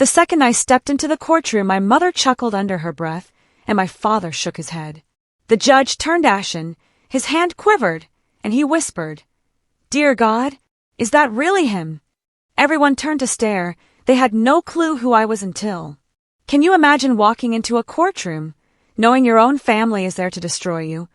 The second I stepped into the courtroom, my mother chuckled under her breath, and my father shook his head. The judge turned ashen, his hand quivered, and he whispered, "Dear God, is that really him?" Everyone turned to stare. They had no clue who I was until. Can you imagine walking into a courtroom, knowing your own family is there to destroy you,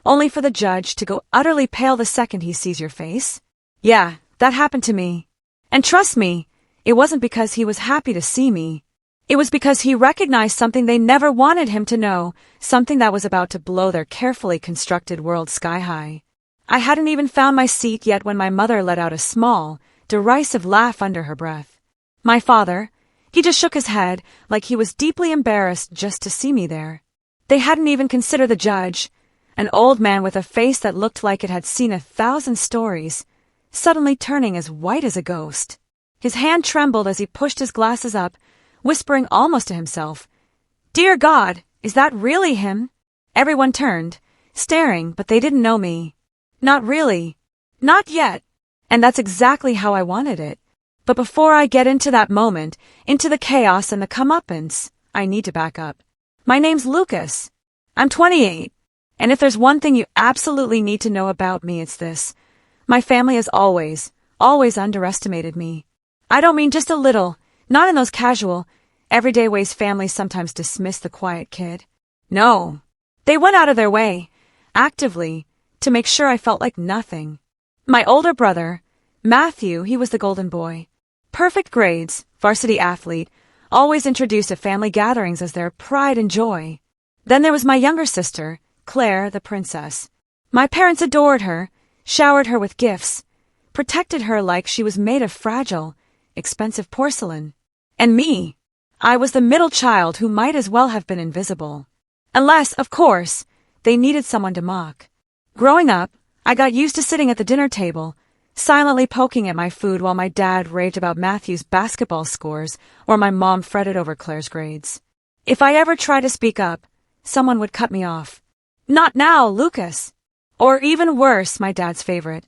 only for the judge to go utterly pale the second he sees your face? Yeah, that happened to me. And trust me, it wasn't because he was happy to see me. It was because he recognized something they never wanted him to know, something that was about to blow their carefully constructed world sky high. I hadn't even found my seat yet when my mother let out a small, derisive laugh under her breath. My father, he just shook his head like he was deeply embarrassed just to see me there. They hadn't even considered the judge, an old man with a face that looked like it had seen 1,000 stories, suddenly turning as white as a ghost. His hand trembled as he pushed his glasses up, whispering almost to himself, "Dear God, is that really him?" Everyone turned, staring, but they didn't know me. Not really. Not yet. And that's exactly how I wanted it. But before I get into that moment, into the chaos and the comeuppance, I need to back up. My name's Lucas. I'm 28. And if there's one thing you absolutely need to know about me, it's this. My family has always underestimated me. I don't mean just a little, not in those casual, everyday ways families sometimes dismiss the quiet kid. No. They went out of their way, actively, to make sure I felt like nothing. My older brother, Matthew, he was the golden boy. Perfect grades, varsity athlete, always introduced at family gatherings as their pride and joy. Then there was my younger sister, Claire, the princess. My parents adored her, showered her with gifts, protected her like she was made of fragile, expensive porcelain. And me, I was the middle child who might as well have been invisible. Unless, of course, they needed someone to mock. Growing up, I got used to sitting at the dinner table, silently poking at my food while my dad raved about Matthew's basketball scores or my mom fretted over Claire's grades. If I ever tried to speak up, someone would cut me off. "Not now, Lucas." Or even worse, my dad's favorite.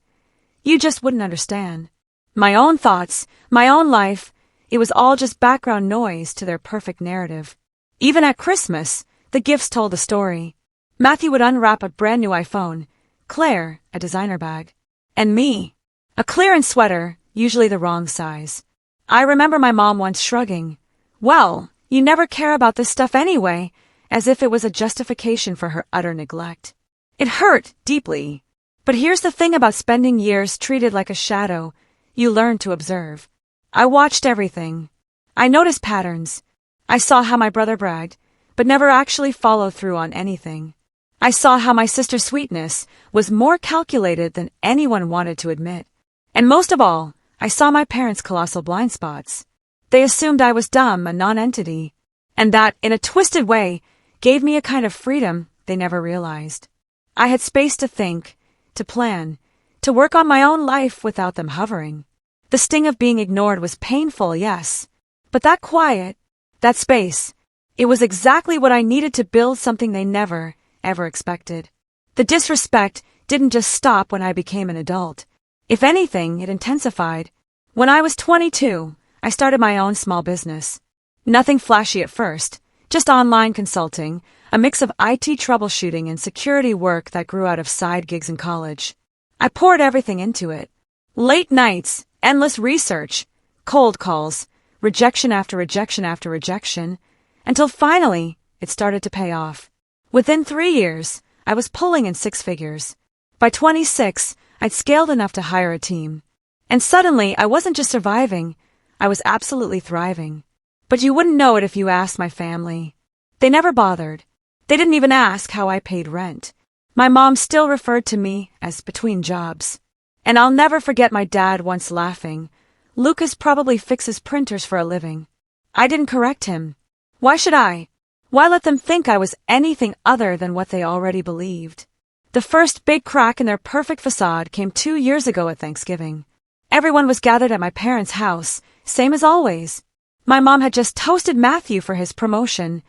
"You just wouldn't understand." My own thoughts, my own life, it was all just background noise to their perfect narrative. Even at Christmas, the gifts told the story. Matthew would unwrap a brand new iPhone, Claire, a designer bag, and me, a clearance sweater, usually the wrong size. I remember my mom once shrugging, "Well, you never care about this stuff anyway," as if it was a justification for her utter neglect. It hurt deeply. But here's the thing about spending years treated like a shadow, you learn to observe. I watched everything. I noticed patterns. I saw how my brother bragged, but never actually followed through on anything. I saw how my sister's sweetness was more calculated than anyone wanted to admit. And most of all, I saw my parents' colossal blind spots. They assumed I was dumb, a non-entity, and that, in a twisted way, gave me a kind of freedom they never realized. I had space to think, to plan, to work on my own life without them hovering. The sting of being ignored was painful, yes, but that quiet, that space, it was exactly what I needed to build something they never, ever expected. The disrespect didn't just stop when I became an adult. If anything, it intensified. When I was 22, I started my own small business. Nothing flashy at first, just online consulting, a mix of IT troubleshooting and security work that grew out of side gigs in college. I poured everything into it. Late nights, endless research, cold calls, rejection after rejection after rejection, until finally it started to pay off. Within 3 years, I was pulling in 6 figures. By 26, I'd scaled enough to hire a team. And suddenly, I wasn't just surviving, I was absolutely thriving. But you wouldn't know it if you asked my family. They never bothered. They didn't even ask how I paid rent. My mom still referred to me as between jobs. And I'll never forget my dad once laughing, "Lucas probably fixes printers for a living." I didn't correct him. Why should I? Why let them think I was anything other than what they already believed? The first big crack in their perfect facade came 2 years ago at Thanksgiving. Everyone was gathered at my parents' house, same as always. My mom had just toasted Matthew for his promotion,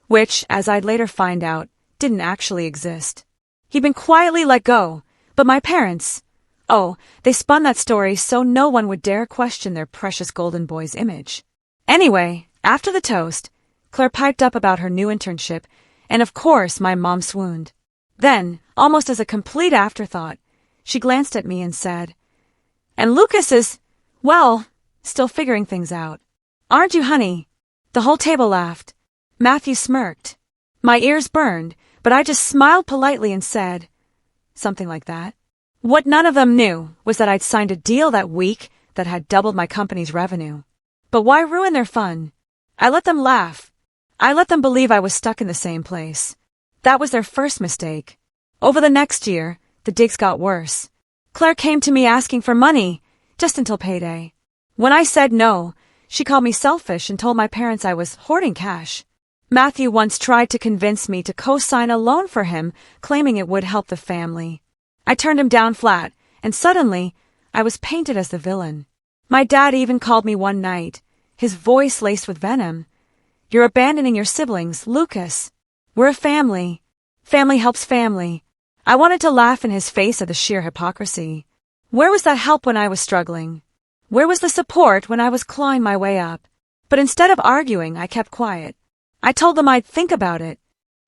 which, as I'd later find out, didn't actually exist. He'd been quietly let go, but my parents, they spun that story so no one would dare question their precious golden boy's image. Anyway, after the toast, Claire piped up about her new internship, and of course my mom swooned. Then, almost as a complete afterthought, she glanced at me and said, "And Lucas is, well, still figuring things out. Aren't you, honey?" The whole table laughed. Matthew smirked. My ears burned, but I just smiled politely and said, something like that. What none of them knew was that I'd signed a deal that week that had doubled my company's revenue. But why ruin their fun? I let them laugh. I let them believe I was stuck in the same place. That was their first mistake. Over the next year, the digs got worse. Claire came to me asking for money, just until payday. When I said no, she called me selfish and told my parents I was hoarding cash. Matthew once tried to convince me to co-sign a loan for him, claiming it would help the family. I turned him down flat, and suddenly, I was painted as the villain. My dad even called me one night, his voice laced with venom. "You're abandoning your siblings, Lucas. We're a family. Family helps family." I wanted to laugh in his face at the sheer hypocrisy. Where was that help when I was struggling? Where was the support when I was clawing my way up? But instead of arguing, I kept quiet. I told them I'd think about it.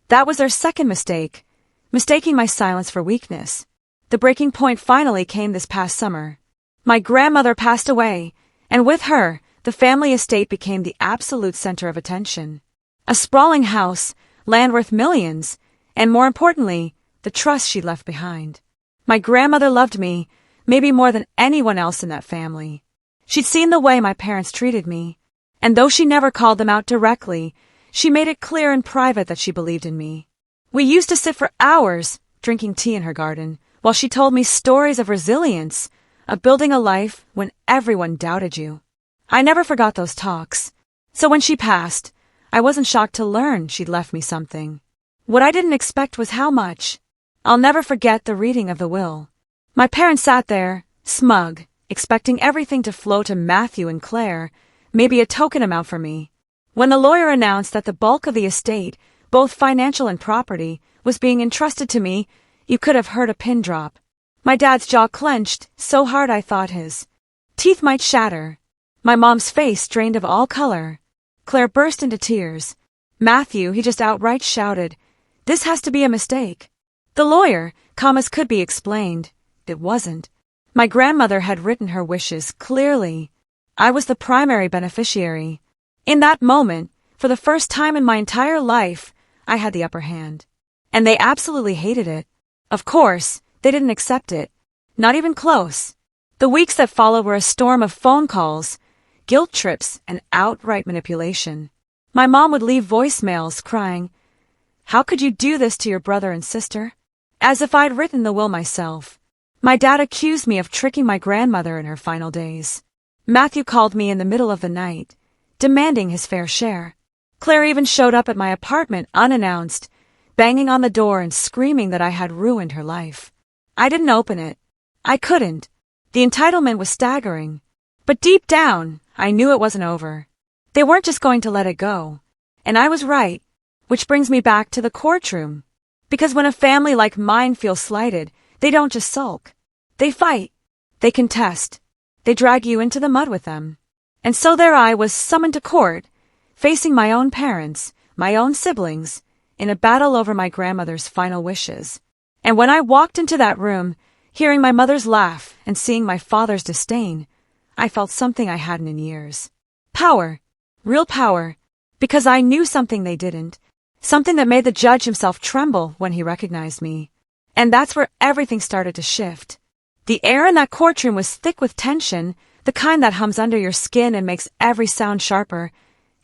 That was their second mistake, mistaking my silence for weakness. The breaking point finally came this past summer. My grandmother passed away, and with her, the family estate became the absolute center of attention. A sprawling house, land worth millions, and more importantly, the trust she left behind. My grandmother loved me, maybe more than anyone else in that family. She'd seen the way my parents treated me, and though she never called them out directly, she made it clear in private that she believed in me. We used to sit for hours, drinking tea in her garden, while she told me stories of resilience, of building a life when everyone doubted you. I never forgot those talks. So when she passed, I wasn't shocked to learn she'd left me something. What I didn't expect was how much. I'll never forget the reading of the will. My parents sat there, smug, expecting everything to flow to Matthew and Claire, maybe a token amount for me. When the lawyer announced that the bulk of the estate, both financial and property, was being entrusted to me, you could have heard a pin drop. My dad's jaw clenched, so hard I thought his teeth might shatter. My mom's face drained of all color. Claire burst into tears. Matthew, he just outright shouted, "This has to be a mistake." The lawyer, calm as could be, explained. It wasn't. My grandmother had written her wishes clearly. I was the primary beneficiary. In that moment, for the first time in my entire life, I had the upper hand. And they absolutely hated it. Of course, they didn't accept it. Not even close. The weeks that followed were a storm of phone calls, guilt trips, and outright manipulation. My mom would leave voicemails crying, "How could you do this to your brother and sister?" As if I'd written the will myself. My dad accused me of tricking my grandmother in her final days. Matthew called me in the middle of the night, demanding his fair share. Claire even showed up at my apartment unannounced, banging on the door and screaming that I had ruined her life. I didn't open it. I couldn't. The entitlement was staggering. But deep down, I knew it wasn't over. They weren't just going to let it go. And I was right, which brings me back to the courtroom. Because when a family like mine feels slighted, they don't just sulk. They fight. They contest. They drag you into the mud with them. And so there I was summoned to court, facing my own parents, my own siblings, in a battle over my grandmother's final wishes. And when I walked into that room, hearing my mother's laugh and seeing my father's disdain, I felt something I hadn't in years. Power. Real power. Because I knew something they didn't. Something that made the judge himself tremble when he recognized me. And that's where everything started to shift. The air in that courtroom was thick with tension, the kind that hums under your skin and makes every sound sharper,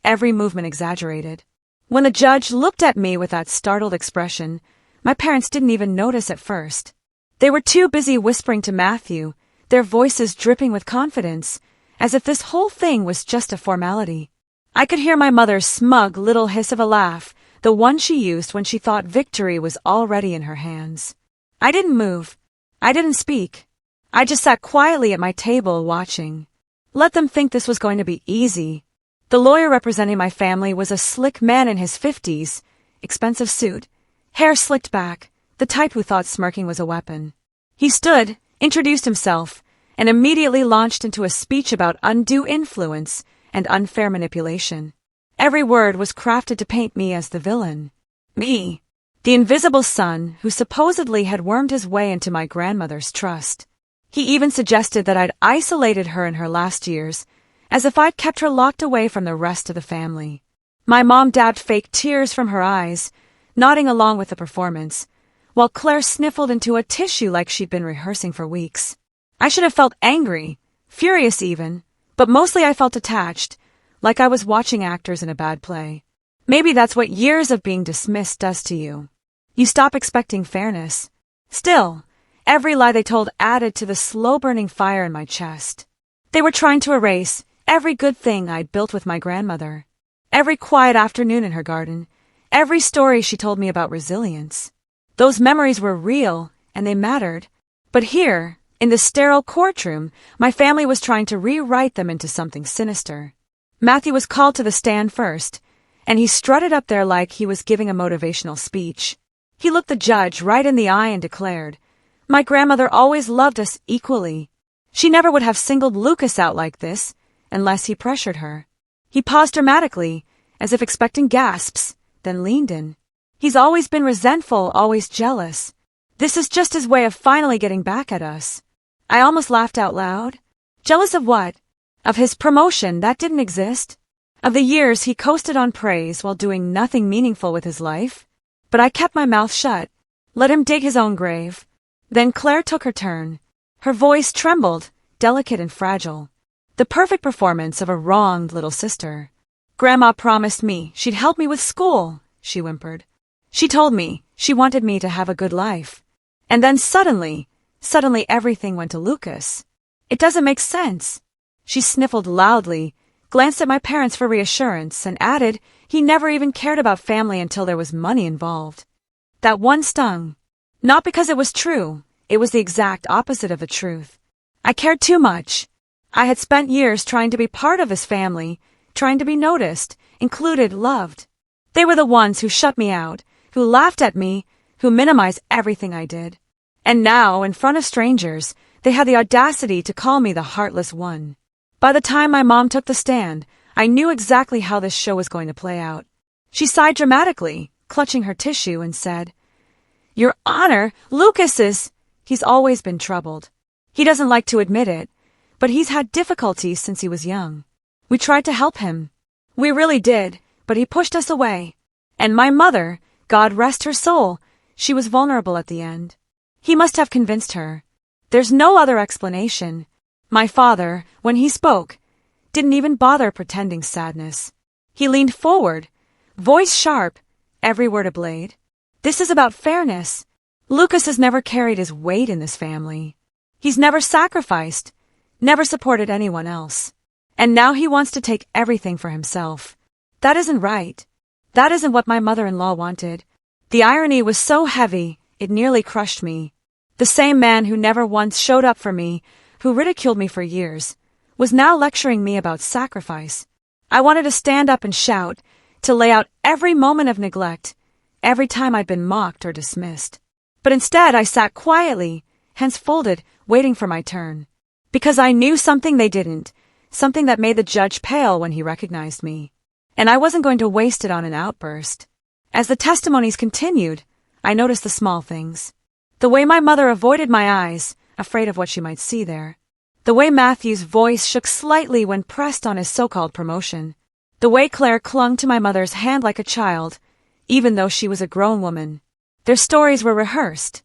every movement exaggerated. When the judge looked at me with that startled expression, my parents didn't even notice at first. They were too busy whispering to Matthew, their voices dripping with confidence, as if this whole thing was just a formality. I could hear my mother's smug little hiss of a laugh, the one she used when she thought victory was already in her hands. I didn't move. I didn't speak. I just sat quietly at my table watching. Let them think this was going to be easy. The lawyer representing my family was a slick man in his 50s, expensive suit, hair slicked back, the type who thought smirking was a weapon. He stood, introduced himself, and immediately launched into a speech about undue influence and unfair manipulation. Every word was crafted to paint me as the villain. Me, the invisible son who supposedly had wormed his way into my grandmother's trust. He even suggested that I'd isolated her in her last years, as if I'd kept her locked away from the rest of the family. My mom dabbed fake tears from her eyes, nodding along with the performance, while Claire sniffled into a tissue like she'd been rehearsing for weeks. I should have felt angry, furious even, but mostly I felt attached, like I was watching actors in a bad play. Maybe that's what years of being dismissed does to you. You stop expecting fairness. Still, every lie they told added to the slow-burning fire in my chest. They were trying to erase every good thing I'd built with my grandmother. Every quiet afternoon in her garden. Every story she told me about resilience. Those memories were real, and they mattered. But here, in the sterile courtroom, my family was trying to rewrite them into something sinister. Matthew was called to the stand first, and he strutted up there like he was giving a motivational speech. He looked the judge right in the eye and declared, "My grandmother always loved us equally. She never would have singled Lucas out like this, unless he pressured her." He paused dramatically, as if expecting gasps, then leaned in. "He's always been resentful, always jealous. This is just his way of finally getting back at us." I almost laughed out loud. Jealous of what? Of his promotion that didn't exist? Of the years he coasted on praise while doing nothing meaningful with his life? But I kept my mouth shut, let him dig his own grave. Then Claire took her turn. Her voice trembled, delicate and fragile. The perfect performance of a wronged little sister. "Grandma promised me she'd help me with school," she whimpered. "She told me she wanted me to have a good life. And then suddenly everything went to Lucas. It doesn't make sense." She sniffled loudly, glanced at my parents for reassurance, and added he never even cared about family until there was money involved. That one stung. Not because it was true, it was the exact opposite of the truth. I cared too much. I had spent years trying to be part of this family, trying to be noticed, included, loved. They were the ones who shut me out, who laughed at me, who minimized everything I did. And now, in front of strangers, they had the audacity to call me the heartless one. By the time my mom took the stand, I knew exactly how this show was going to play out. She sighed dramatically, clutching her tissue, and said, "Your Honor, he's always been troubled. He doesn't like to admit it, but he's had difficulties since he was young. We tried to help him. We really did, but he pushed us away. And my mother, God rest her soul, she was vulnerable at the end. He must have convinced her. There's no other explanation. My father, when he spoke, didn't even bother pretending sadness. He leaned forward, voice sharp, every word a blade. This is about fairness. Lucas has never carried his weight in this family. He's never sacrificed, never supported anyone else. And now he wants to take everything for himself. That isn't right. That isn't what my mother-in-law wanted." The irony was so heavy, it nearly crushed me. The same man who never once showed up for me, who ridiculed me for years, was now lecturing me about sacrifice. I wanted to stand up and shout, to lay out every moment of neglect, every time I'd been mocked or dismissed. But instead I sat quietly, hands folded, waiting for my turn. Because I knew something they didn't, something that made the judge pale when he recognized me. And I wasn't going to waste it on an outburst. As the testimonies continued, I noticed the small things. The way my mother avoided my eyes, afraid of what she might see there. The way Matthew's voice shook slightly when pressed on his so-called promotion. The way Claire clung to my mother's hand like a child, even though she was a grown woman. Their stories were rehearsed,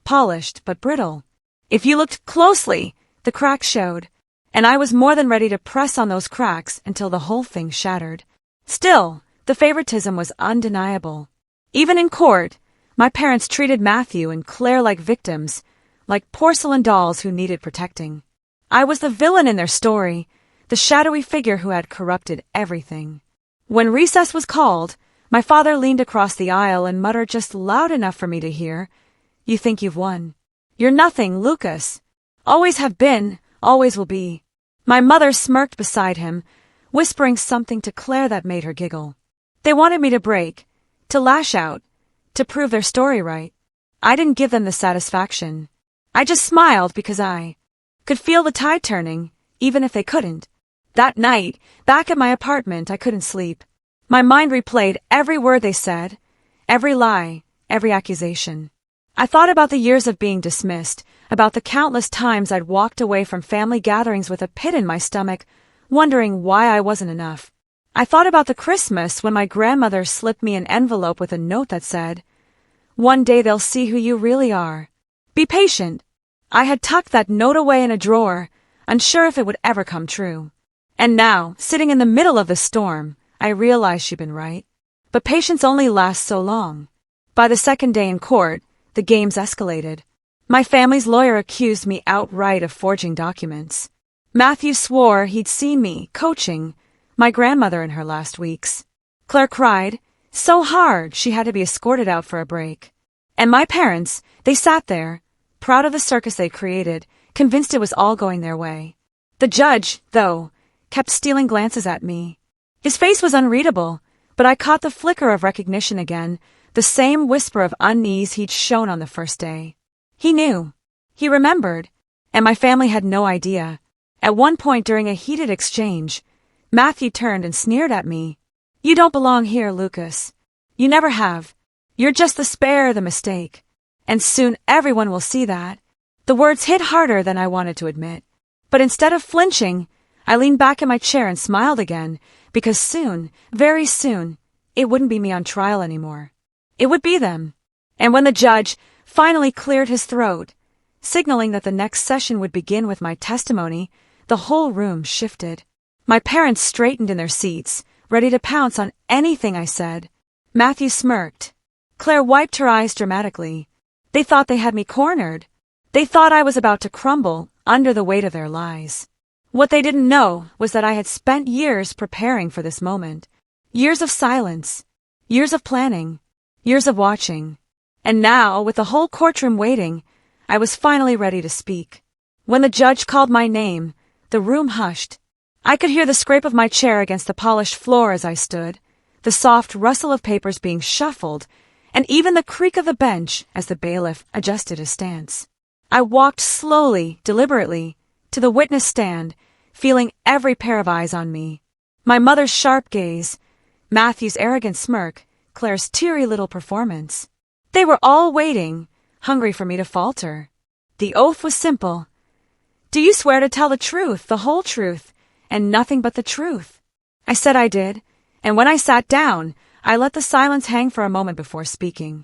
polished but brittle. If you looked closely, the cracks showed, and I was more than ready to press on those cracks until the whole thing shattered. Still, the favoritism was undeniable. Even in court, my parents treated Matthew and Claire like victims, like porcelain dolls who needed protecting. I was the villain in their story, the shadowy figure who had corrupted everything. When recess was called, my father leaned across the aisle and muttered just loud enough for me to hear, "You think you've won. You're nothing, Lucas. Always have been, always will be." My mother smirked beside him, whispering something to Claire that made her giggle. They wanted me to break, to lash out, to prove their story right. I didn't give them the satisfaction. I just smiled because I could feel the tide turning, even if they couldn't. That night, back at my apartment, I couldn't sleep. My mind replayed every word they said, every lie, every accusation. I thought about the years of being dismissed, about the countless times I'd walked away from family gatherings with a pit in my stomach, wondering why I wasn't enough. I thought about the Christmas when my grandmother slipped me an envelope with a note that said, "One day they'll see who you really are. Be patient." I had tucked that note away in a drawer, unsure if it would ever come true. And now, sitting in the middle of the storm, I realized she'd been right. But patience only lasts so long. By the second day in court, the games escalated. My family's lawyer accused me outright of forging documents. Matthew swore he'd seen me coaching my grandmother in her last weeks. Claire cried so hard she had to be escorted out for a break. And my parents, they sat there, proud of the circus they'd created, convinced it was all going their way. The judge, though, kept stealing glances at me. His face was unreadable, but I caught the flicker of recognition again, the same whisper of unease he'd shown on the first day. He knew. He remembered. And my family had no idea. At one point during a heated exchange, Matthew turned and sneered at me. "You don't belong here, Lucas. You never have. You're just the spare, the mistake. And soon everyone will see that." The words hit harder than I wanted to admit. But instead of flinching, I leaned back in my chair and smiled again, because soon, very soon, it wouldn't be me on trial anymore. It would be them. And when the judge finally cleared his throat, signaling that the next session would begin with my testimony, the whole room shifted. My parents straightened in their seats, ready to pounce on anything I said. Matthew smirked. Claire wiped her eyes dramatically. They thought they had me cornered. They thought I was about to crumble under the weight of their lies. What they didn't know was that I had spent years preparing for this moment. Years of silence. Years of planning. Years of watching. And now, with the whole courtroom waiting, I was finally ready to speak. When the judge called my name, the room hushed. I could hear the scrape of my chair against the polished floor as I stood, the soft rustle of papers being shuffled, and even the creak of the bench as the bailiff adjusted his stance. I walked slowly, deliberately, to the witness stand, feeling every pair of eyes on me. My mother's sharp gaze, Matthew's arrogant smirk, Claire's teary little performance. They were all waiting, hungry for me to falter. The oath was simple. "Do you swear to tell the truth, the whole truth, and nothing but the truth?" I said I did, and when I sat down, I let the silence hang for a moment before speaking.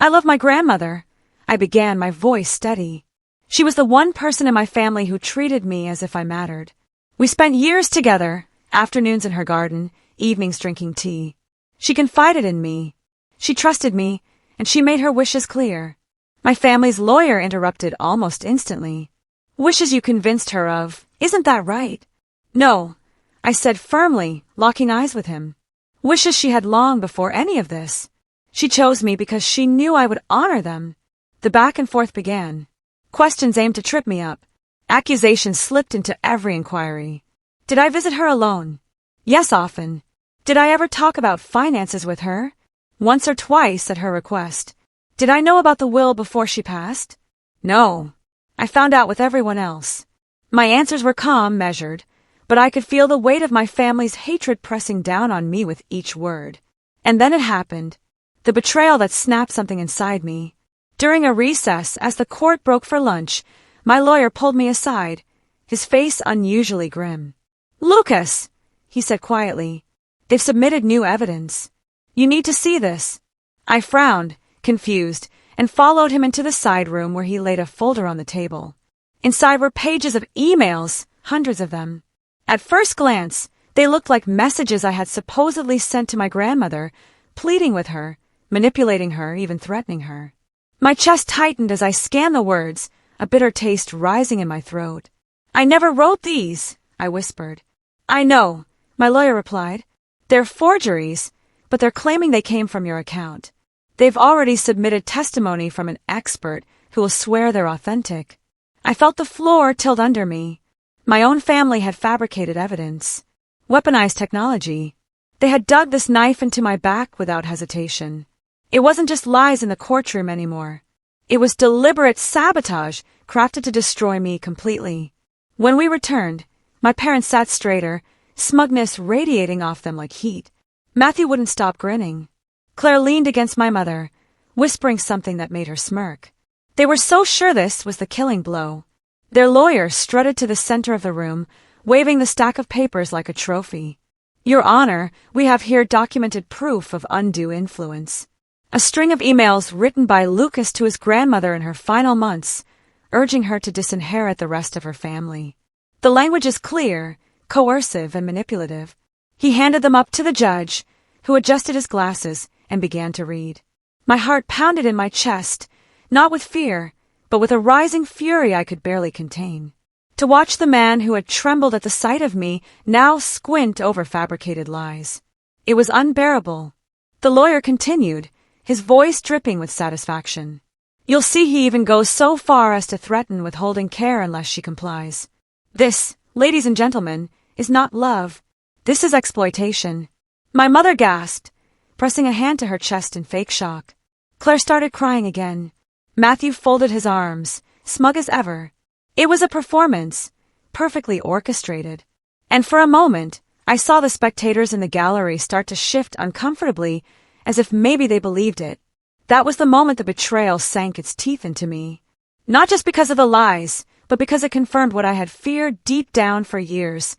"I love my grandmother," I began, my voice steady. She was the one person in my family who treated me as if I mattered. We spent years together, afternoons in her garden, evenings drinking tea. She confided in me. She trusted me, and she made her wishes clear. My family's lawyer interrupted almost instantly. "Wishes you convinced her of, isn't that right?" "No," I said firmly, locking eyes with him. "Wishes she had long before any of this. She chose me because she knew I would honor them." The back and forth began. Questions aimed to trip me up. Accusations slipped into every inquiry. Did I visit her alone? Yes, often. Did I ever talk about finances with her? Once or twice at her request. Did I know about the will before she passed? No. I found out with everyone else. My answers were calm, measured, but I could feel the weight of my family's hatred pressing down on me with each word. And then it happened. The betrayal that snapped something inside me. During a recess, as the court broke for lunch, my lawyer pulled me aside, his face unusually grim. "Lucas," he said quietly, "they've submitted new evidence. You need to see this." I frowned, confused, and followed him into the side room where he laid a folder on the table. Inside were pages of emails, hundreds of them. At first glance, they looked like messages I had supposedly sent to my grandmother, pleading with her, manipulating her, even threatening her. My chest tightened as I scanned the words, a bitter taste rising in my throat. "I never wrote these," I whispered. "I know," my lawyer replied. "They're forgeries, but they're claiming they came from your account. They've already submitted testimony from an expert who will swear they're authentic." I felt the floor tilt under me. My own family had fabricated evidence. Weaponized technology. They had dug this knife into my back without hesitation. It wasn't just lies in the courtroom anymore. It was deliberate sabotage crafted to destroy me completely. When we returned, My parents sat straighter, smugness radiating off them like heat. Matthew wouldn't stop grinning. Claire leaned against my mother, whispering something that made her smirk. They were so sure this was the killing blow. Their lawyer strutted to the center of the room, waving the stack of papers like a trophy. Your Honor, we have here documented proof of undue influence. A string of emails written by Lucas to his grandmother in her final months, urging her to disinherit the rest of her family. The language is clear, coercive, and manipulative. He handed them up to the judge, who adjusted his glasses and began to read. My heart pounded in my chest, not with fear, but with a rising fury I could barely contain. To watch the man who had trembled at the sight of me now squint over fabricated lies. It was unbearable. The lawyer continued, his voice dripping with satisfaction. You'll see he even goes so far as to threaten withholding care unless she complies. This, ladies and gentlemen, is not love. This is exploitation. My mother gasped, pressing a hand to her chest in fake shock. Claire started crying again. Matthew folded his arms, smug as ever. It was a performance, perfectly orchestrated. And for a moment, I saw the spectators in the gallery start to shift uncomfortably, as if maybe they believed it. That was the moment the betrayal sank its teeth into me. Not just because of the lies, but because it confirmed what I had feared deep down for years.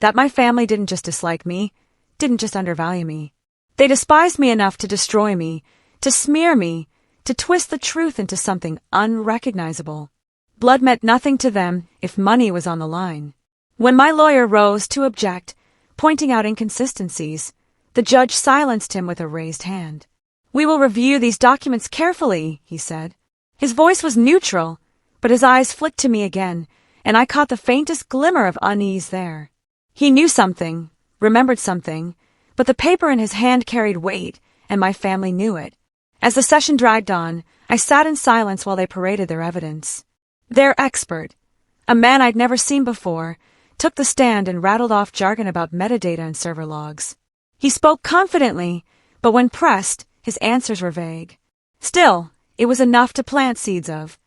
That my family didn't just dislike me, didn't just undervalue me. They despised me enough to destroy me, to smear me, to twist the truth into something unrecognizable. Blood meant nothing to them if money was on the line. When my lawyer rose to object, pointing out inconsistencies, the judge silenced him with a raised hand. We will review these documents carefully, he said. His voice was neutral, but his eyes flicked to me again, and I caught the faintest glimmer of unease there. He knew something, remembered something, but the paper in his hand carried weight, and my family knew it. As the session dragged on, I sat in silence while they paraded their evidence. Their expert, a man I'd never seen before, took the stand and rattled off jargon about metadata and server logs. He spoke confidently, but when pressed, his answers were vague. Still, it was enough to plant seeds of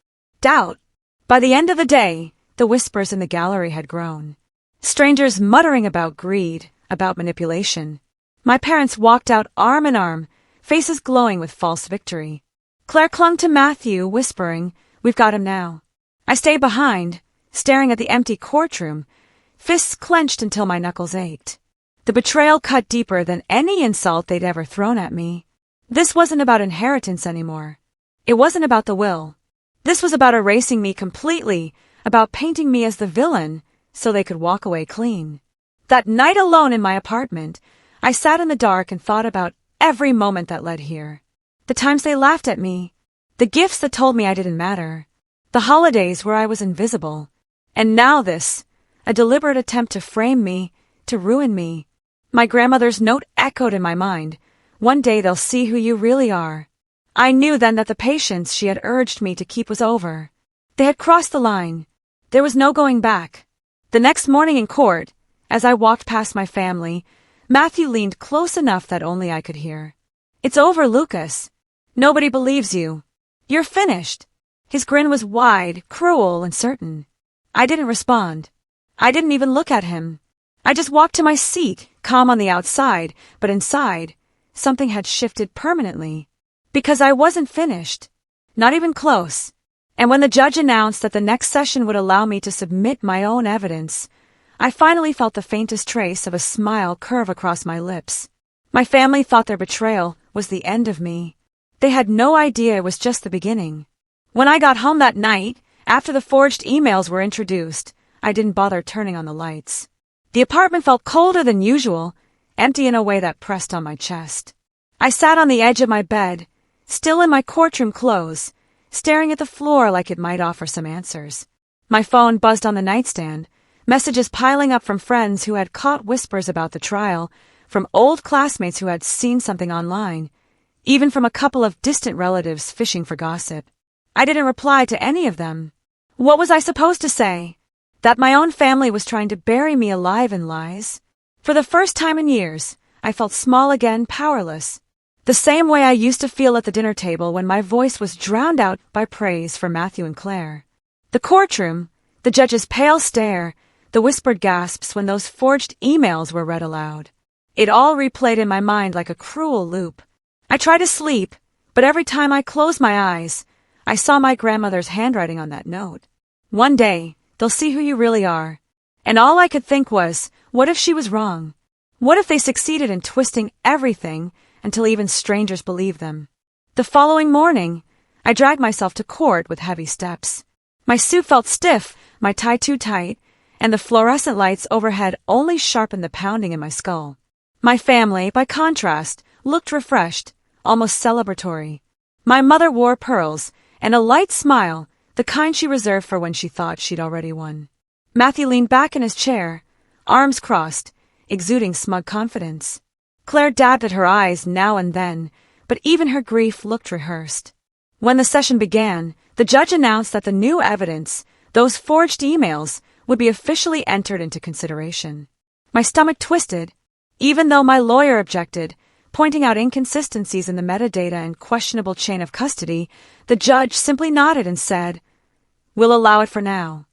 doubt. By the end of the day, the whispers in the gallery had grown. Strangers muttering about greed, about manipulation. My parents walked out arm in arm, faces glowing with false victory. Claire clung to Matthew, whispering, "We've got him now." I stayed behind, staring at the empty courtroom, fists clenched until my knuckles ached. The betrayal cut deeper than any insult they'd ever thrown at me. This wasn't about inheritance anymore. It wasn't about the will. This was about erasing me completely, about painting me as the villain so they could walk away clean. That night alone in my apartment, I sat in the dark and thought about every moment that led here. The times they laughed at me, the gifts that told me I didn't matter, the holidays where I was invisible, and now this, a deliberate attempt to frame me, to ruin me. My grandmother's note echoed in my mind. One day they'll see who you really are. I knew then that the patience she had urged me to keep was over. They had crossed the line. There was no going back. The next morning in court, as I walked past my family, Matthew leaned close enough that only I could hear. "It's over, Lucas. Nobody believes you. You're finished." His grin was wide, cruel, and certain. I didn't respond. I didn't even look at him. I just walked to my seat, calm on the outside, but inside, something had shifted permanently. Because I wasn't finished. Not even close. And when the judge announced that the next session would allow me to submit my own evidence, I finally felt the faintest trace of a smile curve across my lips. My family thought their betrayal was the end of me. They had no idea it was just the beginning. When I got home that night, after the forged emails were introduced, I didn't bother turning on the lights. The apartment felt colder than usual, empty in a way that pressed on my chest. I sat on the edge of my bed, still in my courtroom clothes, staring at the floor like it might offer some answers. My phone buzzed on the nightstand, messages piling up from friends who had caught whispers about the trial, from old classmates who had seen something online, even from a couple of distant relatives fishing for gossip. I didn't reply to any of them. What was I supposed to say? That my own family was trying to bury me alive in lies? For the first time in years, I felt small again, powerless. The same way I used to feel at the dinner table when my voice was drowned out by praise for Matthew and Claire. The courtroom, the judge's pale stare, the whispered gasps when those forged emails were read aloud. It all replayed in my mind like a cruel loop. I tried to sleep, but every time I closed my eyes, I saw my grandmother's handwriting on that note. One day, they'll see who you really are. And all I could think was, what if she was wrong? What if they succeeded in twisting everything until even strangers believed them? The following morning, I dragged myself to court with heavy steps. My suit felt stiff, my tie too tight, and the fluorescent lights overhead only sharpened the pounding in my skull. My family, by contrast, looked refreshed, almost celebratory. My mother wore pearls and a light smile, the kind she reserved for when she thought she'd already won. Matthew leaned back in his chair, arms crossed, exuding smug confidence. Claire dabbed at her eyes now and then, but even her grief looked rehearsed. When the session began, the judge announced that the new evidence, those forged emails, would be officially entered into consideration. My stomach twisted, even though my lawyer objected, pointing out inconsistencies in the metadata and questionable chain of custody. The judge simply nodded and said, "We'll allow it for now."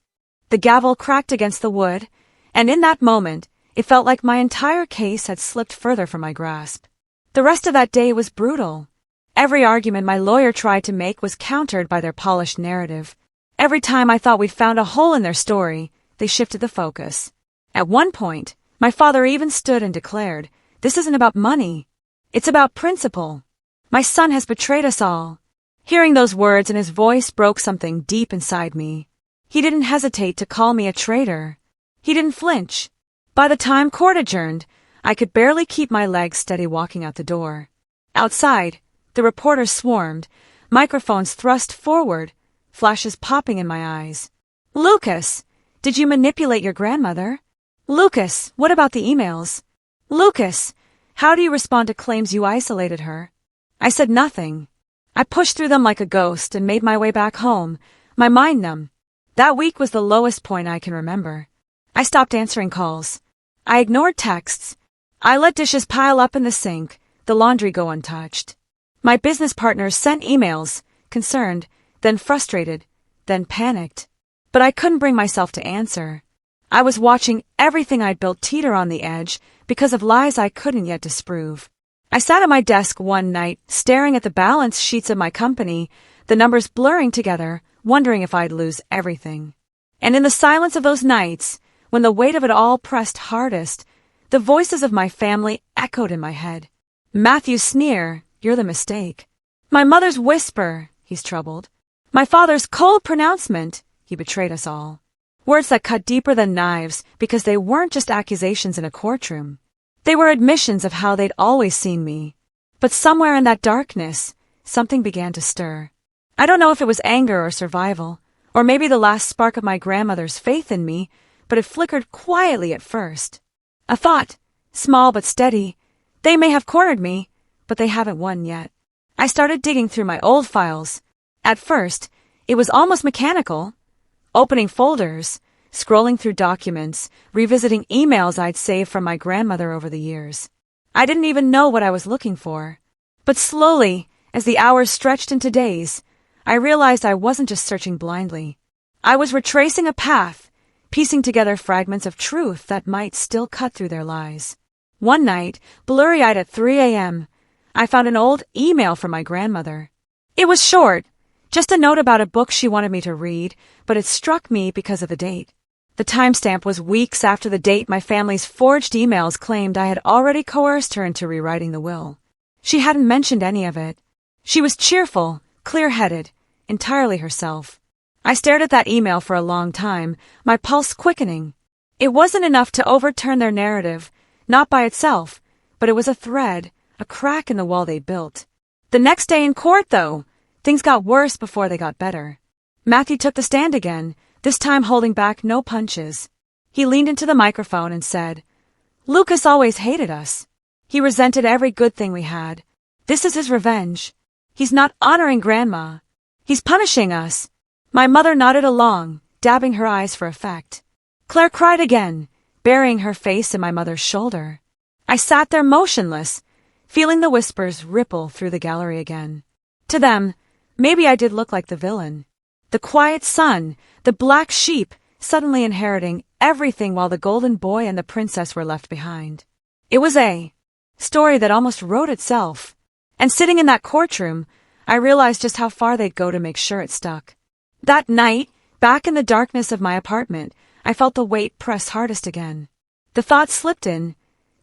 The gavel cracked against the wood, and in that moment, it felt like my entire case had slipped further from my grasp. The rest of that day was brutal. Every argument my lawyer tried to make was countered by their polished narrative. Every time I thought we'd found a hole in their story, they shifted the focus. At one point, my father even stood and declared, "This isn't about money. It's about principle. My son has betrayed us all." Hearing those words in his voice broke something deep inside me. He didn't hesitate to call me a traitor. He didn't flinch. By the time court adjourned, I could barely keep my legs steady walking out the door. Outside, the reporters swarmed, microphones thrust forward, flashes popping in my eyes. "Lucas, did you manipulate your grandmother? Lucas, what about the emails? Lucas, how do you respond to claims you isolated her?" I said nothing. I pushed through them like a ghost and made my way back home, my mind numb. That week was the lowest point I can remember. I stopped answering calls. I ignored texts. I let dishes pile up in the sink, the laundry go untouched. My business partners sent emails, concerned, then frustrated, then panicked. But I couldn't bring myself to answer. I was watching everything I'd built teeter on the edge because of lies I couldn't yet disprove. I sat at my desk one night, staring at the balance sheets of my company, the numbers blurring together, wondering if I'd lose everything. And in the silence of those nights, when the weight of it all pressed hardest, the voices of my family echoed in my head. Matthew's sneer, "You're the mistake." My mother's whisper, "He's troubled." My father's cold pronouncement, "He betrayed us all." Words that cut deeper than knives because they weren't just accusations in a courtroom. They were admissions of how they'd always seen me. But somewhere in that darkness, something began to stir. I don't know if it was anger or survival, or maybe the last spark of my grandmother's faith in me, but it flickered quietly at first. A thought, small but steady, they may have cornered me, but they haven't won yet. I started digging through my old files. At first, it was almost mechanical. Opening folders, scrolling through documents, revisiting emails I'd saved from my grandmother over the years. I didn't even know what I was looking for. But slowly, as the hours stretched into days, I realized I wasn't just searching blindly. I was retracing a path, piecing together fragments of truth that might still cut through their lies. One night, blurry-eyed at 3 a.m., I found an old email from my grandmother. It was short, just a note about a book she wanted me to read, but it struck me because of the date. The timestamp was weeks after the date my family's forged emails claimed I had already coerced her into rewriting the will. She hadn't mentioned any of it. She was cheerful, clear-headed, entirely herself. I stared at that email for a long time, my pulse quickening. It wasn't enough to overturn their narrative, not by itself, but it was a thread, a crack in the wall they built. The next day in court, though, things got worse before they got better. Matthew took the stand again, this time holding back no punches. He leaned into the microphone and said, "Lucas always hated us. He resented every good thing we had. This is his revenge. He's not honoring Grandma. He's punishing us." My mother nodded along, dabbing her eyes for effect. Claire cried again, burying her face in my mother's shoulder. I sat there motionless, feeling the whispers ripple through the gallery again. To them, maybe I did look like the villain. The quiet son, the black sheep, suddenly inheriting everything while the golden boy and the princess were left behind. It was a story that almost wrote itself. And sitting in that courtroom, I realized just how far they'd go to make sure it stuck. That night, back in the darkness of my apartment, I felt the weight press hardest again. The thought slipped in,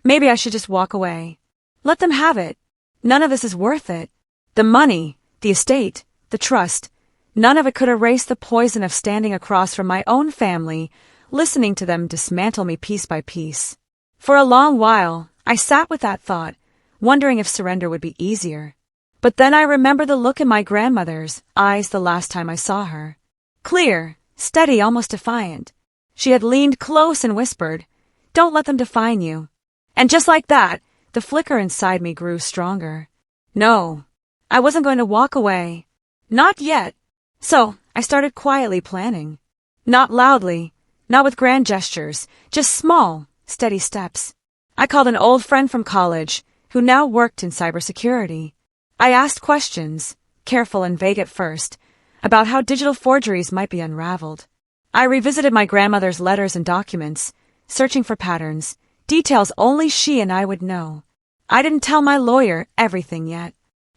maybe I should just walk away. Let them have it. None of this is worth it. The money, the estate, the trust, none of it could erase the poison of standing across from my own family, listening to them dismantle me piece by piece. For a long while, I sat with that thought, wondering if surrender would be easier. But then I remember the look in my grandmother's eyes the last time I saw her. Clear, steady, almost defiant. She had leaned close and whispered, "Don't let them define you." And just like that, the flicker inside me grew stronger. No, I wasn't going to walk away. Not yet. So, I started quietly planning. Not loudly, not with grand gestures, just small, steady steps. I called an old friend from college, who now worked in cybersecurity. I asked questions, careful and vague at first, about how digital forgeries might be unraveled. I revisited my grandmother's letters and documents, searching for patterns, details only she and I would know. I didn't tell my lawyer everything yet.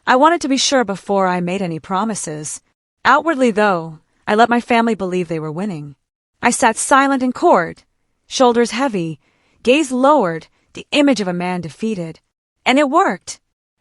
I wanted to be sure before I made any promises. Outwardly, though, I let my family believe they were winning. I sat silent in court, shoulders heavy, gaze lowered, the image of a man defeated. And it worked.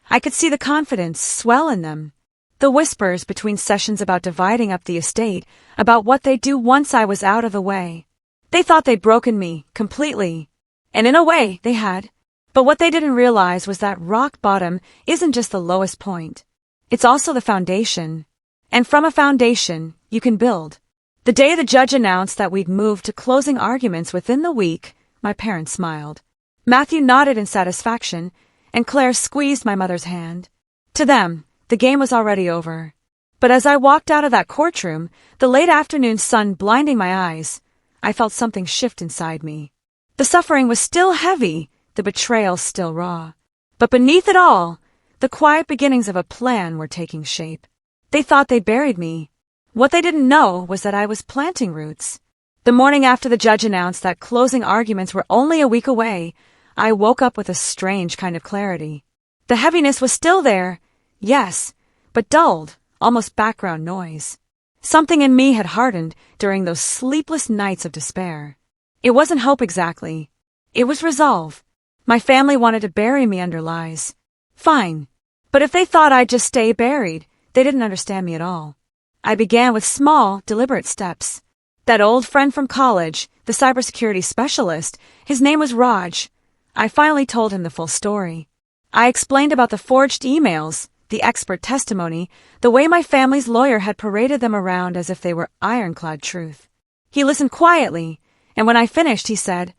I could see the confidence swell in them. The whispers between sessions about dividing up the estate, about what they'd do once I was out of the way. They thought they'd broken me, completely. And in a way, they had. But what they didn't realize was that rock bottom isn't just the lowest point. It's also the foundation. And from a foundation, you can build. The day the judge announced that we'd moved to closing arguments within the week, my parents smiled. Matthew nodded in satisfaction, and Claire squeezed my mother's hand. To them, the game was already over. But as I walked out of that courtroom, the late afternoon sun blinding my eyes, I felt something shift inside me. The suffering was still heavy, the betrayal still raw. But beneath it all, the quiet beginnings of a plan were taking shape. They thought they buried me. What they didn't know was that I was planting roots. The morning after the judge announced that closing arguments were only a week away, I woke up with a strange kind of clarity. The heaviness was still there, yes, but dulled, almost background noise. Something in me had hardened during those sleepless nights of despair. It wasn't hope exactly. It was resolve. My family wanted to bury me under lies. Fine. But if they thought I'd just stay buried, they didn't understand me at all. I began with small, deliberate steps. That old friend from college, the cybersecurity specialist, his name was Raj. I finally told him the full story. I explained about the forged emails, the expert testimony, the way my family's lawyer had paraded them around as if they were ironclad truth. He listened quietly, and when I finished, he said,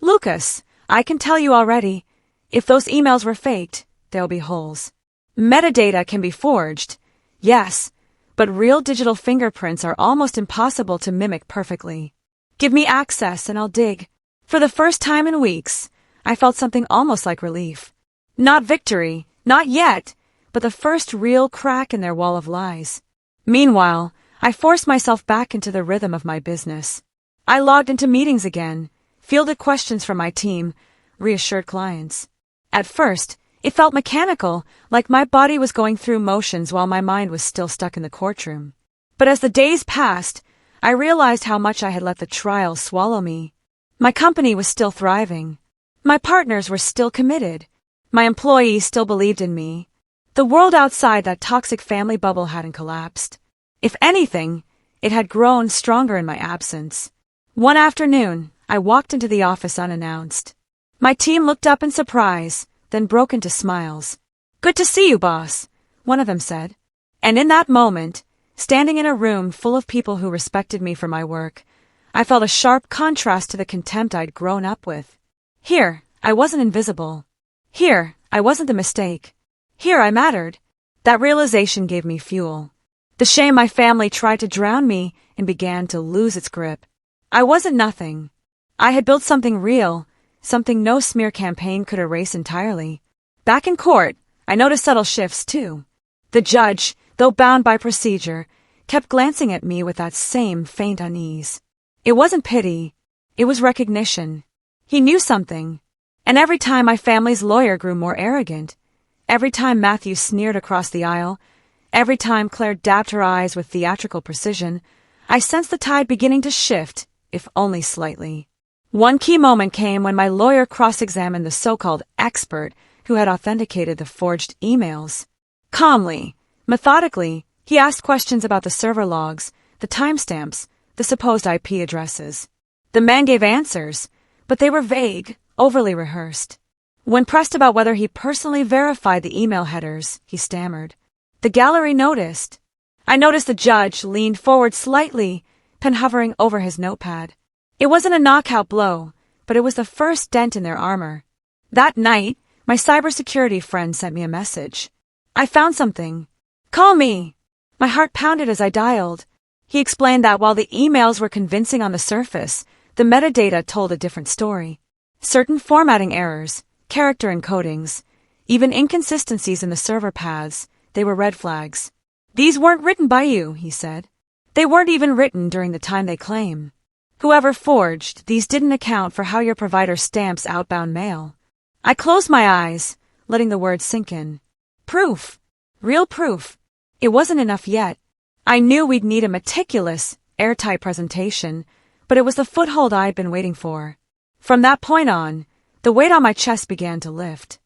"Lucas, I can tell you already, if those emails were faked, there'll be holes. Metadata can be forged, yes, but real digital fingerprints are almost impossible to mimic perfectly. Give me access and I'll dig." For the first time in weeks, I felt something almost like relief. Not victory, not yet, but the first real crack in their wall of lies. Meanwhile, I forced myself back into the rhythm of my business. I logged into meetings again, fielded questions from my team, reassured clients. At first, it felt mechanical, like my body was going through motions while my mind was still stuck in the courtroom. But as the days passed, I realized how much I had let the trial swallow me. My company was still thriving. My partners were still committed. My employees still believed in me. The world outside that toxic family bubble hadn't collapsed. If anything, it had grown stronger in my absence. One afternoon, I walked into the office unannounced. My team looked up in surprise, then broke into smiles. "Good to see you, boss," one of them said. And in that moment, standing in a room full of people who respected me for my work, I felt a sharp contrast to the contempt I'd grown up with. Here, I wasn't invisible. Here, I wasn't a mistake. Here, I mattered. That realization gave me fuel. The shame my family tried to drown me in began to lose its grip. I wasn't nothing. I had built something real, something no smear campaign could erase entirely. Back in court, I noticed subtle shifts, too. The judge, though bound by procedure, kept glancing at me with that same faint unease. It wasn't pity. It was recognition. He knew something. And every time my family's lawyer grew more arrogant, every time Matthew sneered across the aisle, every time Claire dabbed her eyes with theatrical precision, I sensed the tide beginning to shift, if only slightly. One key moment came when my lawyer cross-examined the so-called expert who had authenticated the forged emails. Calmly, methodically, he asked questions about the server logs, the timestamps, the supposed IP addresses. The man gave answers, but they were vague, overly rehearsed. When pressed about whether he personally verified the email headers, he stammered. The gallery noticed. I noticed the judge leaned forward slightly, pen hovering over his notepad. It wasn't a knockout blow, but it was the first dent in their armor. That night, my cybersecurity friend sent me a message. I found something. Call me. My heart pounded as I dialed. He explained that while the emails were convincing on the surface, the metadata told a different story. Certain formatting errors, character encodings, even inconsistencies in the server paths, they were red flags. These weren't written by you, he said. They weren't even written during the time they claim. Whoever forged these didn't account for how your provider stamps outbound mail. I closed my eyes, letting the words sink in. Proof. Real proof. It wasn't enough yet. I knew we'd need a meticulous, airtight presentation, but it was the foothold I'd been waiting for. From that point on, the weight on my chest began to lift.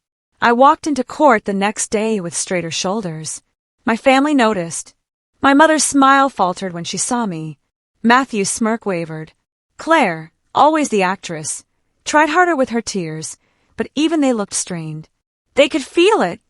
I walked into court the next day with straighter shoulders. My family noticed. My mother's smile faltered when she saw me. Matthew's smirk wavered. Claire, always the actress, tried harder with her tears, but even they looked strained. They could feel it,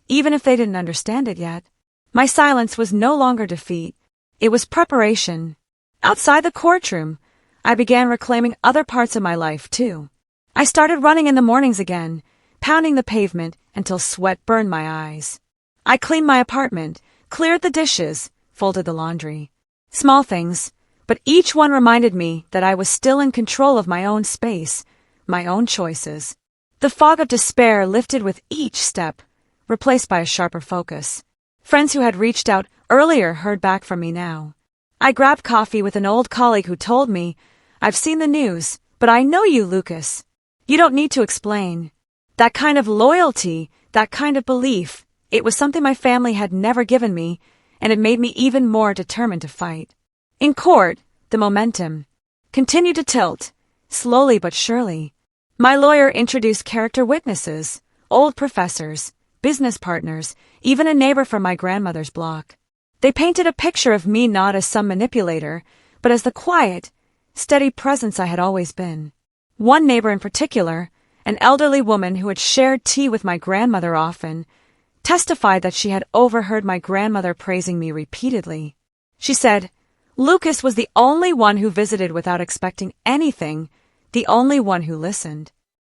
even if they didn't understand it yet. My silence was no longer defeat. It was preparation. Outside the courtroom, I began reclaiming other parts of my life, too. I started running in the mornings again, pounding the pavement until sweat burned my eyes. I cleaned my apartment, cleared the dishes, folded the laundry. Small things, but each one reminded me that I was still in control of my own space, my own choices. The fog of despair lifted with each step, replaced by a sharper focus. Friends who had reached out earlier heard back from me now. I grabbed coffee with an old colleague who told me, I've seen the news, but I know you, Lucas. You don't need to explain. That kind of loyalty, that kind of belief, it was something my family had never given me, and it made me even more determined to fight. In court, the momentum continued to tilt, slowly but surely. My lawyer introduced character witnesses, old professors, business partners, even a neighbor from my grandmother's block. They painted a picture of me not as some manipulator, but as the quiet, steady presence I had always been. One neighbor in particular, an elderly woman who had shared tea with my grandmother often, testified that she had overheard my grandmother praising me repeatedly. She said, Lucas was the only one who visited without expecting anything, the only one who listened.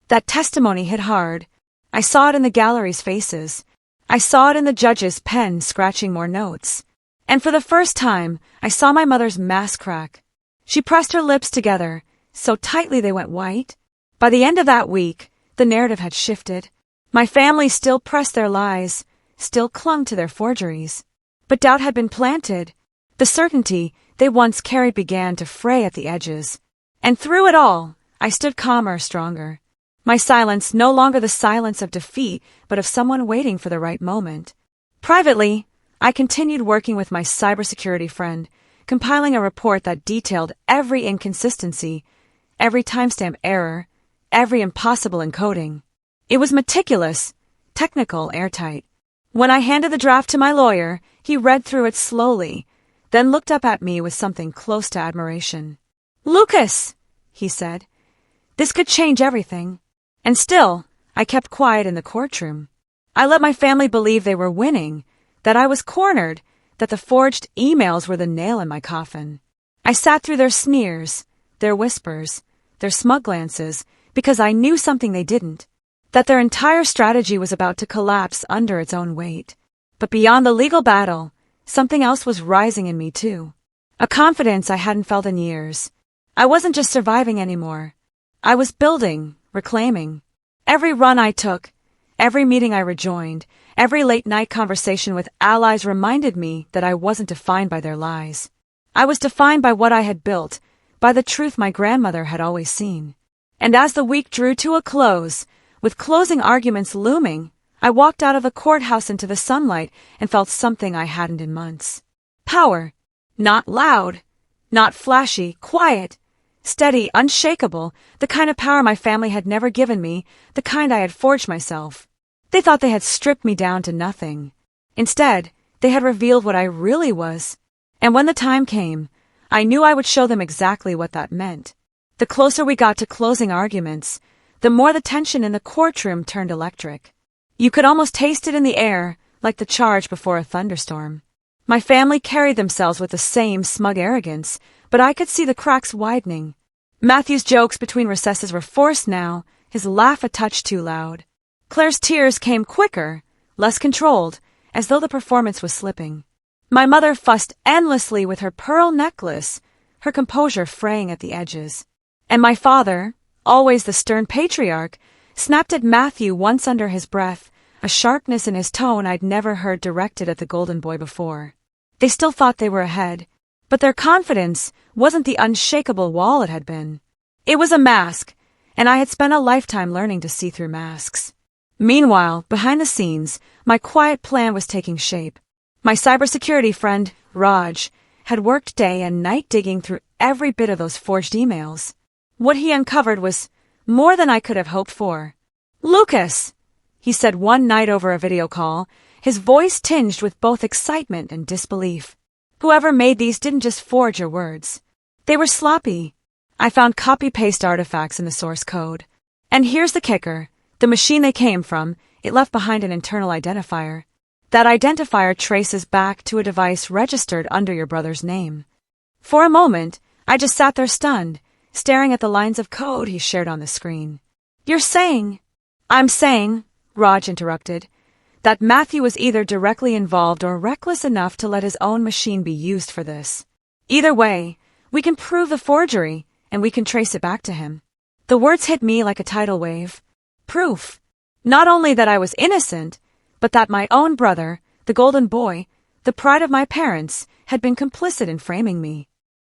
That testimony hit hard. I saw it in the gallery's faces. I saw it in the judge's pen scratching more notes. And for the first time, I saw my mother's mask crack. She pressed her lips together, so tightly they went white. By the end of that week, the narrative had shifted. My family still pressed their lies, still clung to their forgeries. But doubt had been planted. The certainty they once carried began to fray at the edges. And through it all, I stood calmer, stronger. My silence no longer the silence of defeat, but of someone waiting for the right moment. Privately, I continued working with my cybersecurity friend, compiling a report that detailed every inconsistency, every timestamp error, every impossible encoding. It was meticulous, technical, airtight. When I handed the draft to my lawyer, he read through it slowly, then looked up at me with something close to admiration. Lucas, he said, this could change everything. And still, I kept quiet in the courtroom. I let my family believe they were winning, that I was cornered, that the forged emails were the nail in my coffin. I sat through their sneers, their whispers, their smug glances, because I knew something they didn't, that their entire strategy was about to collapse under its own weight. But beyond the legal battle, something else was rising in me too. A confidence I hadn't felt in years. I wasn't just surviving anymore. I was building, reclaiming. Every run I took, every meeting I rejoined, every late-night conversation with allies reminded me that I wasn't defined by their lies. I was defined by what I had built, by the truth my grandmother had always seen. And as the week drew to a close, with closing arguments looming, I walked out of the courthouse into the sunlight and felt something I hadn't in months. Power. Not loud, not flashy, quiet, steady, unshakable, the kind of power my family had never given me, the kind I had forged myself. They thought they had stripped me down to nothing. Instead, they had revealed what I really was. And when the time came, I knew I would show them exactly what that meant. The closer we got to closing arguments, the more the tension in the courtroom turned electric. You could almost taste it in the air, like the charge before a thunderstorm. My family carried themselves with the same smug arrogance, but I could see the cracks widening. Matthew's jokes between recesses were forced now, his laugh a touch too loud. Claire's tears came quicker, less controlled, as though the performance was slipping. My mother fussed endlessly with her pearl necklace, her composure fraying at the edges. And my father, always the stern patriarch, snapped at Matthew once under his breath, a sharpness in his tone I'd never heard directed at the golden boy before. They still thought they were ahead, but their confidence wasn't the unshakable wall it had been. It was a mask, and I had spent a lifetime learning to see through masks. Meanwhile, behind the scenes, my quiet plan was taking shape. My cybersecurity friend, Raj, had worked day and night digging through every bit of those forged emails. What he uncovered was more than I could have hoped for. "Lucas," he said one night over a video call, his voice tinged with both excitement and disbelief. "Whoever made these didn't just forge your words. They were sloppy. I found copy-paste artifacts in the source code. And here's the kicker. The machine they came from, it left behind an internal identifier. That identifier traces back to a device registered under your brother's name." For a moment, I just sat there stunned, staring at the lines of code he shared on the screen. "You're saying—" "I'm saying," Raj interrupted, "that Matthew was either directly involved or reckless enough to let his own machine be used for this. Either way, we can prove the forgery, and we can trace it back to him." The words hit me like a tidal wave. Proof. Not only that I was innocent, but that my own brother, the golden boy, the pride of my parents, had been complicit in framing me.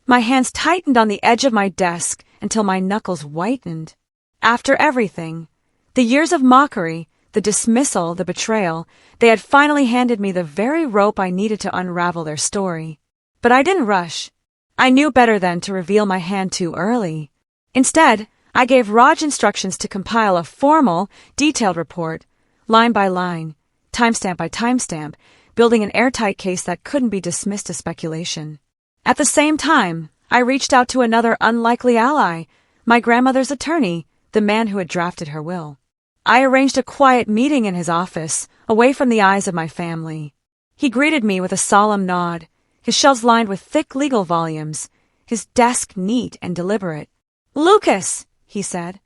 My hands tightened on the edge of my desk until my knuckles whitened. After everything, the years of mockery, the dismissal, the betrayal, they had finally handed me the very rope I needed to unravel their story. But I didn't rush. I knew better than to reveal my hand too early. Instead, I gave Raj instructions to compile a formal, detailed report, line by line, timestamp by timestamp, building an airtight case that couldn't be dismissed as speculation. At the same time, I reached out to another unlikely ally, my grandmother's attorney, the man who had drafted her will. I arranged a quiet meeting in his office, away from the eyes of my family. He greeted me with a solemn nod, his shelves lined with thick legal volumes, his desk neat and deliberate. "Lucas," he said,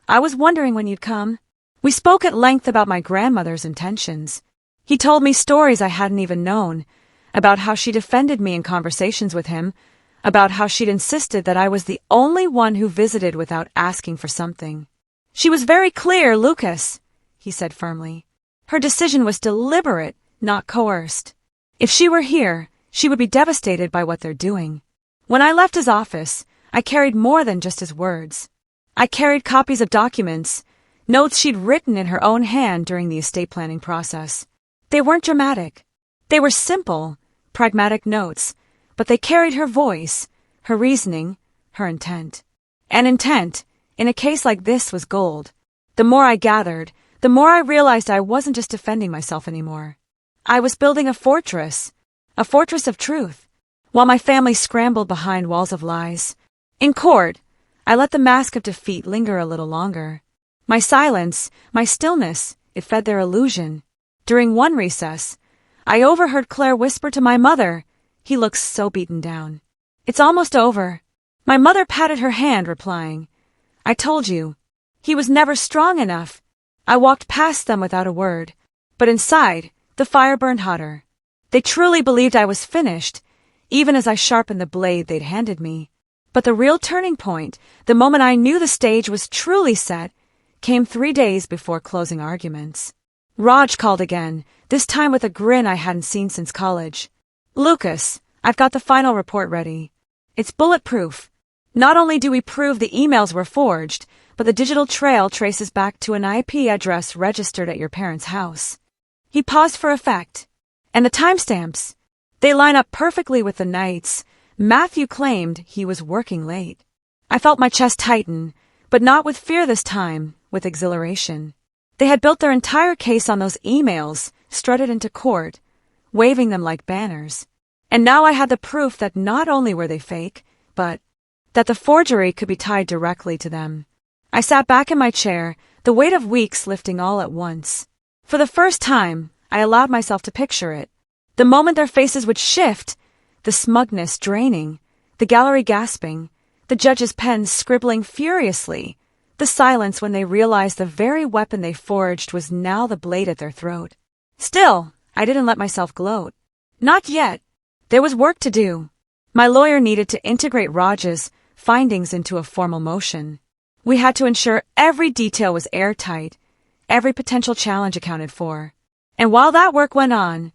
"I was wondering when you'd come." We spoke at length about my grandmother's intentions. He told me stories I hadn't even known, about how she defended me in conversations with him, about how she'd insisted that I was the only one who visited without asking for something. "She was very clear, Lucas," he said firmly. "Her decision was deliberate, not coerced. If she were here, she would be devastated by what they're doing." When I left his office, I carried more than just his words. I carried copies of documents, notes she'd written in her own hand during the estate planning process. They weren't dramatic. They were simple, pragmatic notes, but they carried her voice, her reasoning, her intent. And intent, in a case like this, was gold. The more I gathered, the more I realized I wasn't just defending myself anymore. I was building a fortress of truth, while my family scrambled behind walls of lies. In court, I let the mask of defeat linger a little longer. My silence, my stillness, it fed their illusion. During one recess, I overheard Claire whisper to my mother, "He looks so beaten down." "It's almost over." My mother patted her hand, replying, "I told you. He was never strong enough." I walked past them without a word, but inside, the fire burned hotter. They truly believed I was finished, even as I sharpened the blade they'd handed me. But the real turning point, the moment I knew the stage was truly set, came 3 days before closing arguments. Raj called again, this time with a grin I hadn't seen since college. "Lucas, I've got the final report ready. It's bulletproof. Not only do we prove the emails were forged, but the digital trail traces back to an IP address registered at your parents' house." He paused for effect. "And the timestamps? They line up perfectly with the nights Matthew claimed he was working late." I felt my chest tighten, but not with fear this time, with exhilaration. They had built their entire case on those emails, strutted into court, waving them like banners. And now I had the proof that not only were they fake, but that the forgery could be tied directly to them. I sat back in my chair, the weight of weeks lifting all at once. For the first time, I allowed myself to picture it. The moment their faces would shift, the smugness draining, the gallery gasping, the judge's pen scribbling furiously, the silence when they realized the very weapon they forged was now the blade at their throat. Still, I didn't let myself gloat. Not yet. There was work to do. My lawyer needed to integrate Raj's findings into a formal motion. We had to ensure every detail was airtight, every potential challenge accounted for. And while that work went on,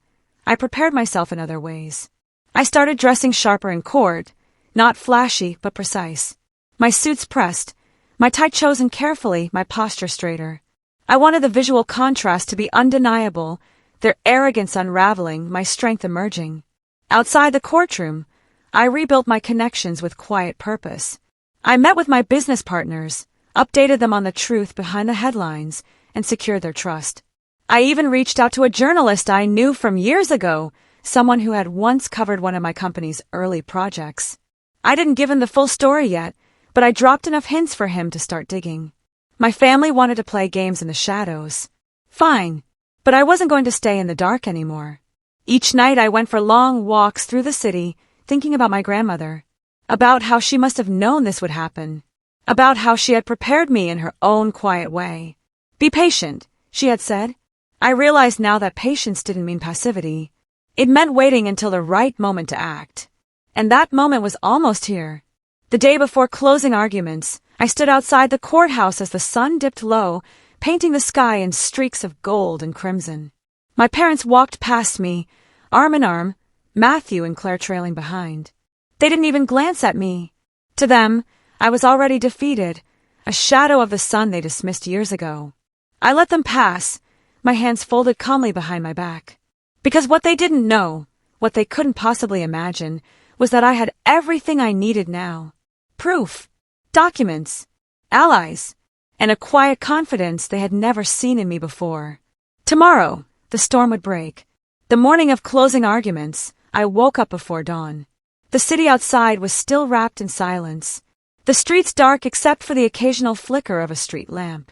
I prepared myself in other ways. I started dressing sharper in court, not flashy but precise. My suits pressed, my tie chosen carefully, my posture straighter. I wanted the visual contrast to be undeniable, their arrogance unraveling, my strength emerging. Outside the courtroom, I rebuilt my connections with quiet purpose. I met with my business partners, updated them on the truth behind the headlines, and secured their trust. I even reached out to a journalist I knew from years ago, someone who had once covered one of my company's early projects. I didn't give him the full story yet, but I dropped enough hints for him to start digging. My family wanted to play games in the shadows. Fine, but I wasn't going to stay in the dark anymore. Each night I went for long walks through the city, thinking about my grandmother, about how she must have known this would happen, about how she had prepared me in her own quiet way. "Be patient," she had said. I realized now that patience didn't mean passivity. It meant waiting until the right moment to act. And that moment was almost here. The day before closing arguments, I stood outside the courthouse as the sun dipped low, painting the sky in streaks of gold and crimson. My parents walked past me, arm in arm, Matthew and Claire trailing behind. They didn't even glance at me. To them, I was already defeated, a shadow of the sun they dismissed years ago. I let them pass, my hands folded calmly behind my back. Because what they didn't know, what they couldn't possibly imagine, was that I had everything I needed now. Proof, documents, allies, and a quiet confidence they had never seen in me before. Tomorrow, the storm would break. The morning of closing arguments, I woke up before dawn. The city outside was still wrapped in silence, the streets dark except for the occasional flicker of a street lamp.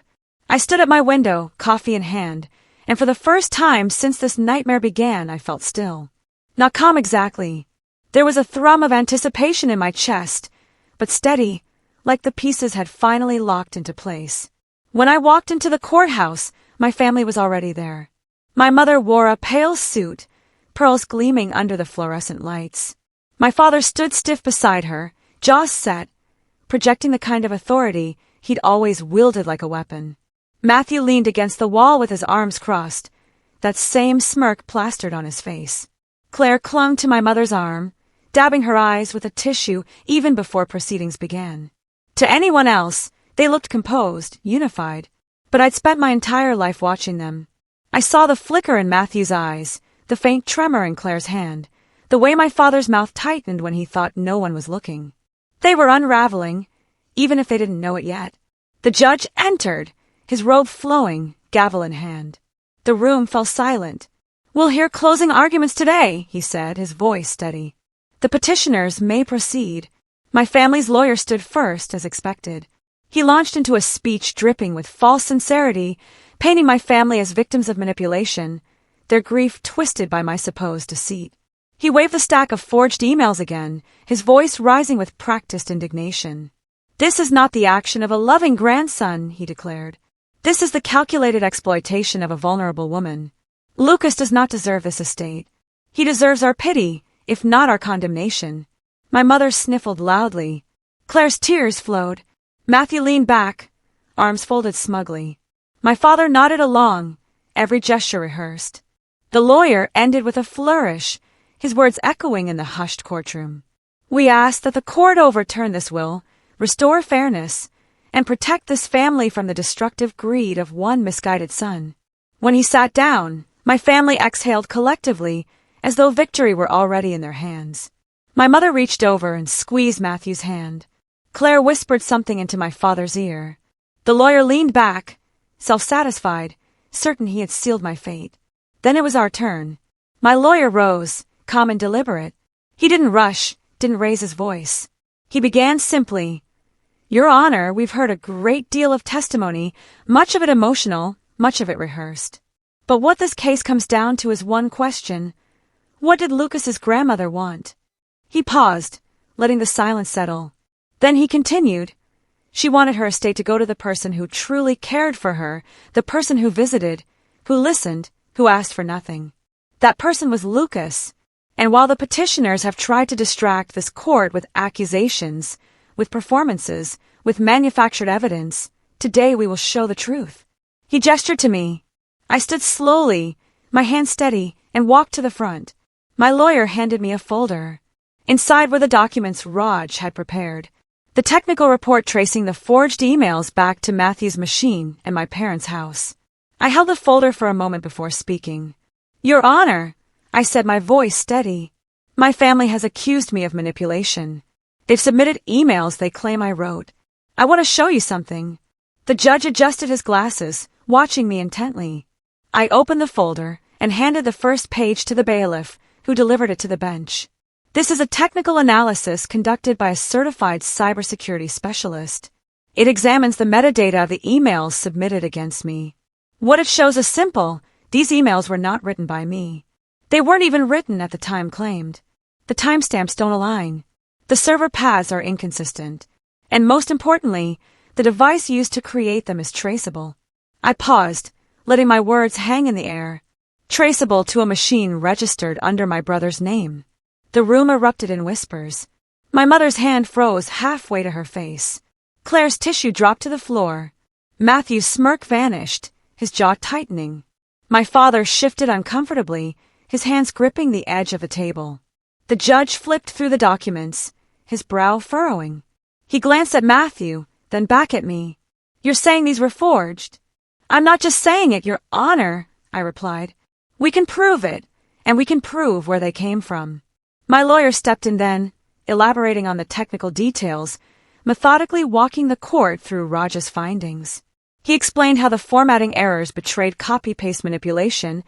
I stood at my window, coffee in hand, and for the first time since this nightmare began, I felt still. Not calm exactly. There was a thrum of anticipation in my chest, but steady, like the pieces had finally locked into place. When I walked into the courthouse, my family was already there. My mother wore a pale suit, pearls gleaming under the fluorescent lights. My father stood stiff beside her, jaws set, projecting the kind of authority he'd always wielded like a weapon. Matthew leaned against the wall with his arms crossed, that same smirk plastered on his face. Claire clung to my mother's arm, dabbing her eyes with a tissue even before proceedings began. To anyone else, they looked composed, unified, but I'd spent my entire life watching them. I saw the flicker in Matthew's eyes, the faint tremor in Claire's hand, the way my father's mouth tightened when he thought no one was looking. They were unraveling, even if they didn't know it yet. The judge entered, his robe flowing, gavel in hand. The room fell silent. "We'll hear closing arguments today," he said, his voice steady. "The petitioners may proceed." My family's lawyer stood first, as expected. He launched into a speech dripping with false sincerity, painting my family as victims of manipulation, their grief twisted by my supposed deceit. He waved the stack of forged emails again, his voice rising with practiced indignation. "This is not the action of a loving grandson," he declared. "This is the calculated exploitation of a vulnerable woman. Lucas does not deserve this estate. He deserves our pity, if not our condemnation." My mother sniffled loudly. Claire's tears flowed. Matthew leaned back, arms folded smugly. My father nodded along, every gesture rehearsed. The lawyer ended with a flourish, his words echoing in the hushed courtroom. "We ask that the court overturn this will, restore fairness, and protect this family from the destructive greed of one misguided son. When he sat down, my family exhaled collectively, as though victory were already in their hands. My mother reached over and squeezed Matthew's hand. Claire whispered something into my father's ear. The lawyer leaned back, self-satisfied, certain he had sealed my fate. Then it was our turn. My lawyer rose, calm and deliberate. He didn't rush, didn't raise his voice. He began simply, "Your Honor, we've heard a great deal of testimony, much of it emotional, much of it rehearsed. But what this case comes down to is one question. What did Lucas's grandmother want?" He paused, letting the silence settle. Then he continued, "She wanted her estate to go to the person who truly cared for her, the person who visited, who listened, who asked for nothing. That person was Lucas. And while the petitioners have tried to distract this court with accusations, with performances, with manufactured evidence, today we will show the truth." He gestured to me. I stood slowly, my hand steady, and walked to the front. My lawyer handed me a folder. Inside were the documents Raj had prepared. The technical report tracing the forged emails back to Matthew's machine and my parents' house. I held the folder for a moment before speaking. "Your Honor," I said, my voice steady. "My family has accused me of manipulation. They've submitted emails they claim I wrote. I want to show you something." The judge adjusted his glasses, watching me intently. I opened the folder and handed the first page to the bailiff, who delivered it to the bench. "This is a technical analysis conducted by a certified cybersecurity specialist. It examines the metadata of the emails submitted against me. What it shows is simple. These emails were not written by me. They weren't even written at the time claimed. The timestamps don't align. The server paths are inconsistent. And most importantly, the device used to create them is traceable." I paused, letting my words hang in the air. Traceable to a machine registered under my brother's name. The room erupted in whispers. My mother's hand froze halfway to her face. Claire's tissue dropped to the floor. Matthew's smirk vanished, his jaw tightening. My father shifted uncomfortably, his hands gripping the edge of the table. The judge flipped through the documents, his brow furrowing. He glanced at Matthew, then back at me. "You're saying these were forged?" "I'm not just saying it, Your Honor," I replied. "We can prove it, and we can prove where they came from." My lawyer stepped in then, elaborating on the technical details, methodically walking the court through Raj's findings. He explained how the formatting errors betrayed copy-paste manipulation,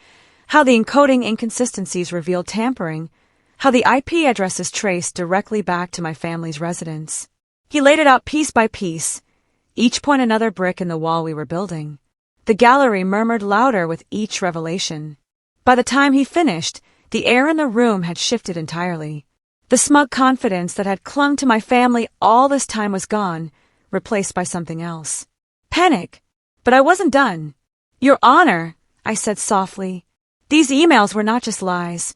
how the encoding inconsistencies revealed tampering, how the IP addresses traced directly back to my family's residence. He laid it out piece by piece, each point another brick in the wall we were building. The gallery murmured louder with each revelation. By the time he finished, the air in the room had shifted entirely. The smug confidence that had clung to my family all this time was gone, replaced by something else. Panic. But I wasn't done. "Your Honor," I said softly, "these emails were not just lies.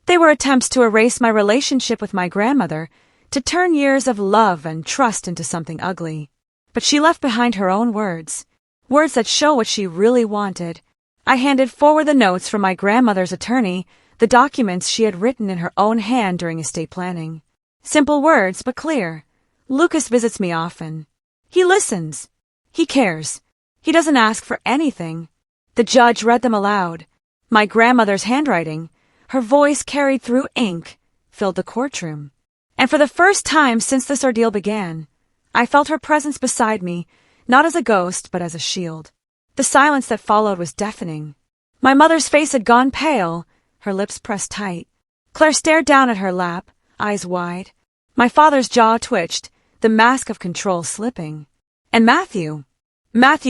They were attempts to erase my relationship with my grandmother, to turn years of love and trust into something ugly. But she left behind her own words, words that show what she really wanted." I handed forward the notes from my grandmother's attorney, the documents she had written in her own hand during estate planning. Simple words, but clear. "Lucas visits me often. He listens. He cares. He doesn't ask for anything." The judge read them aloud. My grandmother's handwriting, her voice carried through ink, filled the courtroom. And for the first time since this ordeal began, I felt her presence beside me, not as a ghost, but as a shield. The silence that followed was deafening. My mother's face had gone pale, her lips pressed tight. Claire stared down at her lap, eyes wide. My father's jaw twitched, the mask of control slipping. And Matthew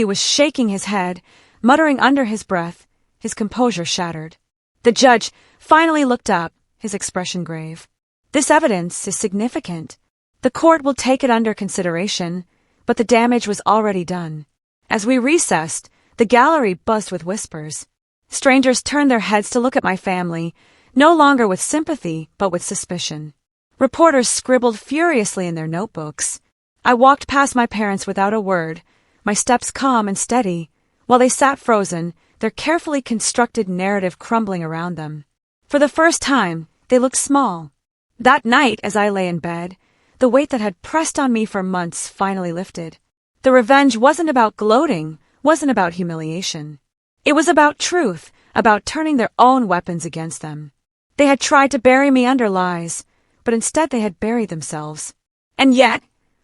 was shaking his head, muttering under his breath, his composure shattered. The judge finally looked up, his expression grave. "This evidence is significant. The court will take it under consideration, but the damage was already done." As we recessed, the gallery buzzed with whispers. Strangers turned their heads to look at my family, no longer with sympathy, but with suspicion. Reporters scribbled furiously in their notebooks. I walked past my parents without a word, my steps calm and steady, while they sat frozen, their carefully constructed narrative crumbling around them. For the first time, they looked small. That night, as I lay in bed, The weight that had pressed on me for months finally lifted. The revenge wasn't about gloating, wasn't about humiliation. It was about truth, about turning their own weapons against them. They had tried to bury me under lies, but instead they had buried themselves. And yet,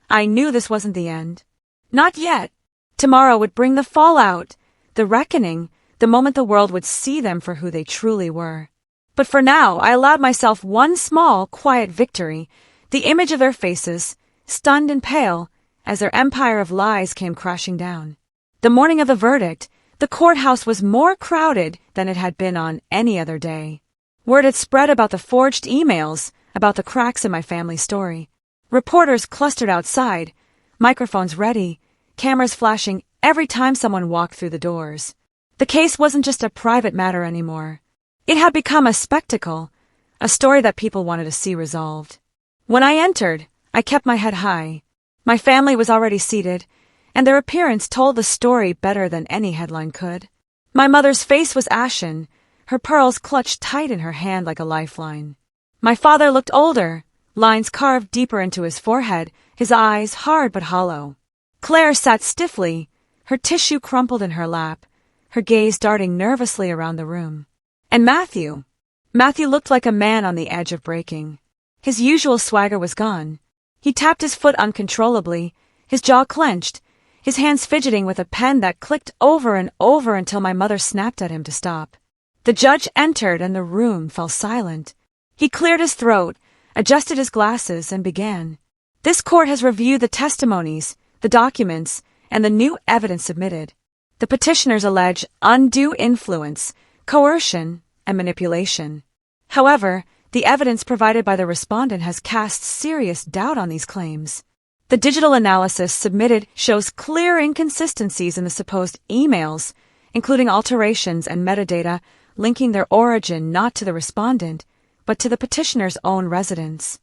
I knew this wasn't the end. Not yet. Tomorrow would bring the fallout, the reckoning, the moment the world would see them for who they truly were. But for now, I allowed myself one small, quiet victory, the image of their faces, stunned and pale, as their empire of lies came crashing down. The morning of the verdict, the courthouse was more crowded than it had been on any other day. Word had spread about the forged emails, about the cracks in my family story. Reporters clustered outside, microphones ready, cameras flashing every time someone walked through the doors. The case wasn't just a private matter anymore. It had become a spectacle, a story that people wanted to see resolved. When I entered, I kept my head high. My family was already seated, and their appearance told the story better than any headline could. My mother's face was ashen, her pearls clutched tight in her hand like a lifeline. My father looked older, lines carved deeper into his forehead, his eyes hard but hollow. Claire sat stiffly, her tissue crumpled in her lap, her gaze darting nervously around the room. And Matthew looked like a man on the edge of breaking. His usual swagger was gone. He tapped his foot uncontrollably, his jaw clenched, his hands fidgeting with a pen that clicked over and over until my mother snapped at him to stop. The judge entered and the room fell silent. He cleared his throat, adjusted his glasses, and began. This court has reviewed the testimonies, the documents, and the new evidence submitted. The petitioners allege undue influence, coercion, and manipulation. However, the evidence provided by the respondent has cast serious doubt on these claims. The digital analysis submitted shows clear inconsistencies in the supposed emails, including alterations and metadata linking their origin not to the respondent, but to the petitioner's own residence.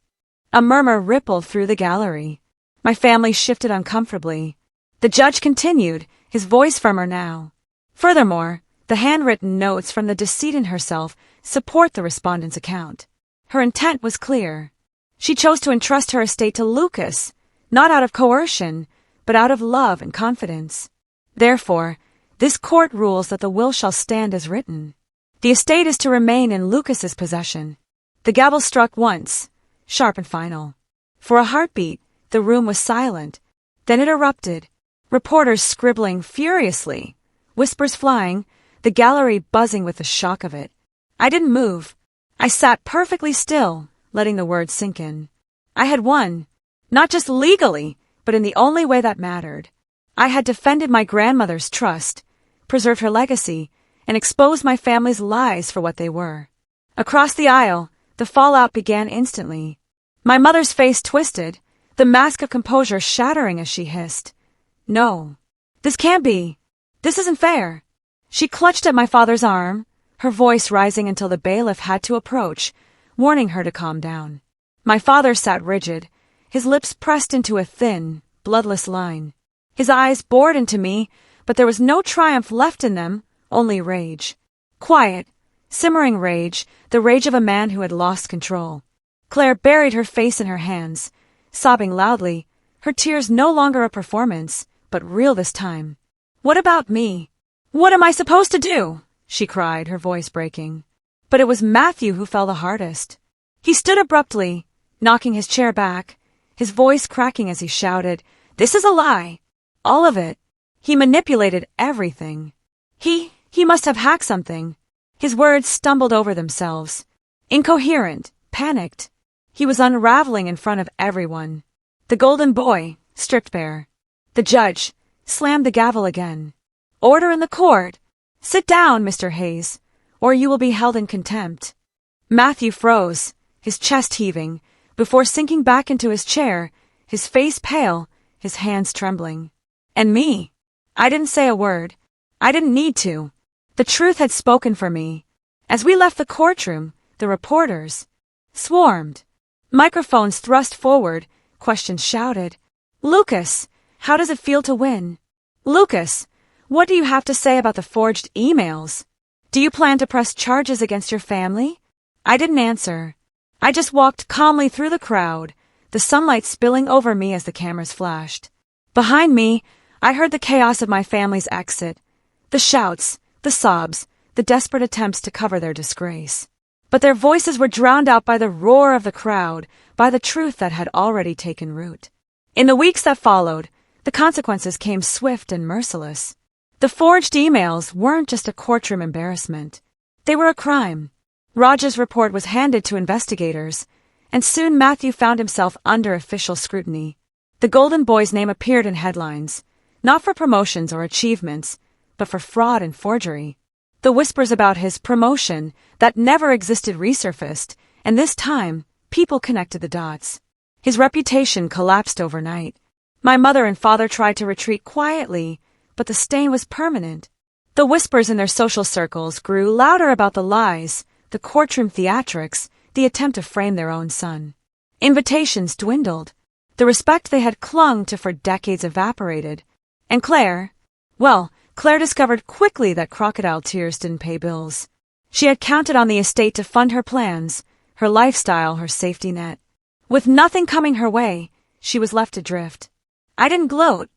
A murmur rippled through the gallery. My family shifted uncomfortably. The judge continued, his voice firmer now. Furthermore, the handwritten notes from the decedent herself support the respondent's account. Her intent was clear. She chose to entrust her estate to Lucas, not out of coercion, but out of love and confidence. Therefore, this court rules that the will shall stand as written. The estate is to remain in Lucas's possession. The gavel struck once, sharp and final. For a heartbeat, the room was silent. Then it erupted. Reporters scribbling furiously, whispers flying, the gallery buzzing with the shock of it. I didn't move. I sat perfectly still, letting the words sink in. I had won, not just legally, but in the only way that mattered. I had defended my grandmother's trust, preserved her legacy, and exposed my family's lies for what they were. Across the aisle, the fallout began instantly. My mother's face twisted, the mask of composure shattering as she hissed. No. This can't be. This isn't fair. She clutched at my father's arm, her voice rising until the bailiff had to approach, warning her to calm down. My father sat rigid, his lips pressed into a thin, bloodless line. His eyes bored into me, but there was no triumph left in them, only rage. Quiet, simmering rage, the rage of a man who had lost control. Claire buried her face in her hands, sobbing loudly, her tears no longer a performance, but real this time. What about me? What am I supposed to do? She cried, her voice breaking. But it was Matthew who fell the hardest. He stood abruptly, knocking his chair back, his voice cracking as he shouted, "This is a lie. All of it. He manipulated everything. He must have hacked something." His words stumbled over themselves. Incoherent, panicked. He was unraveling in front of everyone. The golden boy, stripped bare. The judge slammed the gavel again. "Order in the court. Sit down, Mr. Hayes, or you will be held in contempt." Matthew froze, his chest heaving, before sinking back into his chair, his face pale, his hands trembling. And me. I didn't say a word. I didn't need to. The truth had spoken for me. As we left the courtroom, the reporters swarmed. Microphones thrust forward, questions shouted. "Lucas, how does it feel to win? Lucas, what do you have to say about the forged emails? Do you plan to press charges against your family?" I didn't answer. I just walked calmly through the crowd, the sunlight spilling over me as the cameras flashed. Behind me, I heard the chaos of my family's exit, the shouts, the sobs, the desperate attempts to cover their disgrace. But their voices were drowned out by the roar of the crowd, by the truth that had already taken root. In the weeks that followed, the consequences came swift and merciless. The forged emails weren't just a courtroom embarrassment. They were a crime. Raj's report was handed to investigators, and soon Matthew found himself under official scrutiny. The Golden Boy's name appeared in headlines, not for promotions or achievements, but for fraud and forgery. The whispers about his promotion that never existed resurfaced, and this time, people connected the dots. His reputation collapsed overnight. My mother and father tried to retreat quietly, but the stain was permanent. The whispers in their social circles grew louder about the lies, the courtroom theatrics, the attempt to frame their own son. Invitations dwindled. The respect they had clung to for decades evaporated. And Claire discovered quickly that crocodile tears didn't pay bills. She had counted on the estate to fund her plans, her lifestyle, her safety net. With nothing coming her way, she was left adrift. I didn't gloat.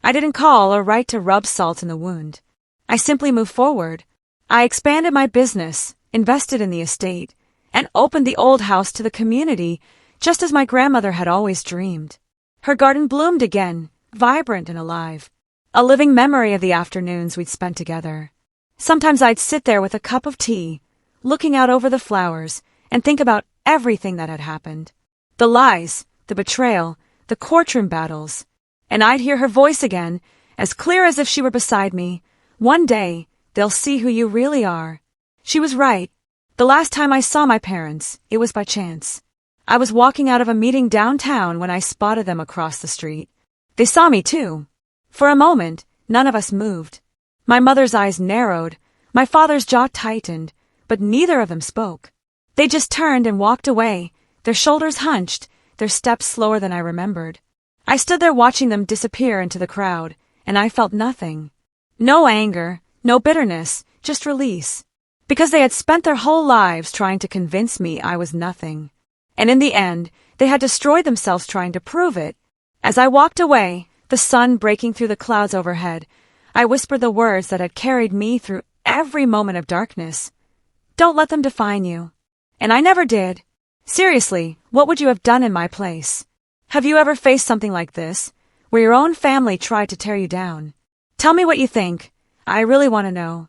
I didn't call or write to rub salt in the wound. I simply moved forward. I expanded my business, invested in the estate, and opened the old house to the community, just as my grandmother had always dreamed. Her garden bloomed again, vibrant and alive, a living memory of the afternoons we'd spent together. Sometimes I'd sit there with a cup of tea, looking out over the flowers, and think about everything that had happened. The lies, the betrayal, the courtroom battles. And I'd hear her voice again, as clear as if she were beside me. One day, they'll see who you really are. She was right. The last time I saw my parents, it was by chance. I was walking out of a meeting downtown when I spotted them across the street. They saw me too. For a moment, none of us moved. My mother's eyes narrowed, my father's jaw tightened, but neither of them spoke. They just turned and walked away, their shoulders hunched, their steps slower than I remembered. I stood there watching them disappear into the crowd, and I felt nothing. No anger, no bitterness, just release. Because they had spent their whole lives trying to convince me I was nothing. And in the end, they had destroyed themselves trying to prove it. As I walked away, the sun breaking through the clouds overhead, I whispered the words that had carried me through every moment of darkness. Don't let them define you. And I never did. Seriously, what would you have done in my place? Have you ever faced something like this, where your own family tried to tear you down? Tell me what you think. I really want to know.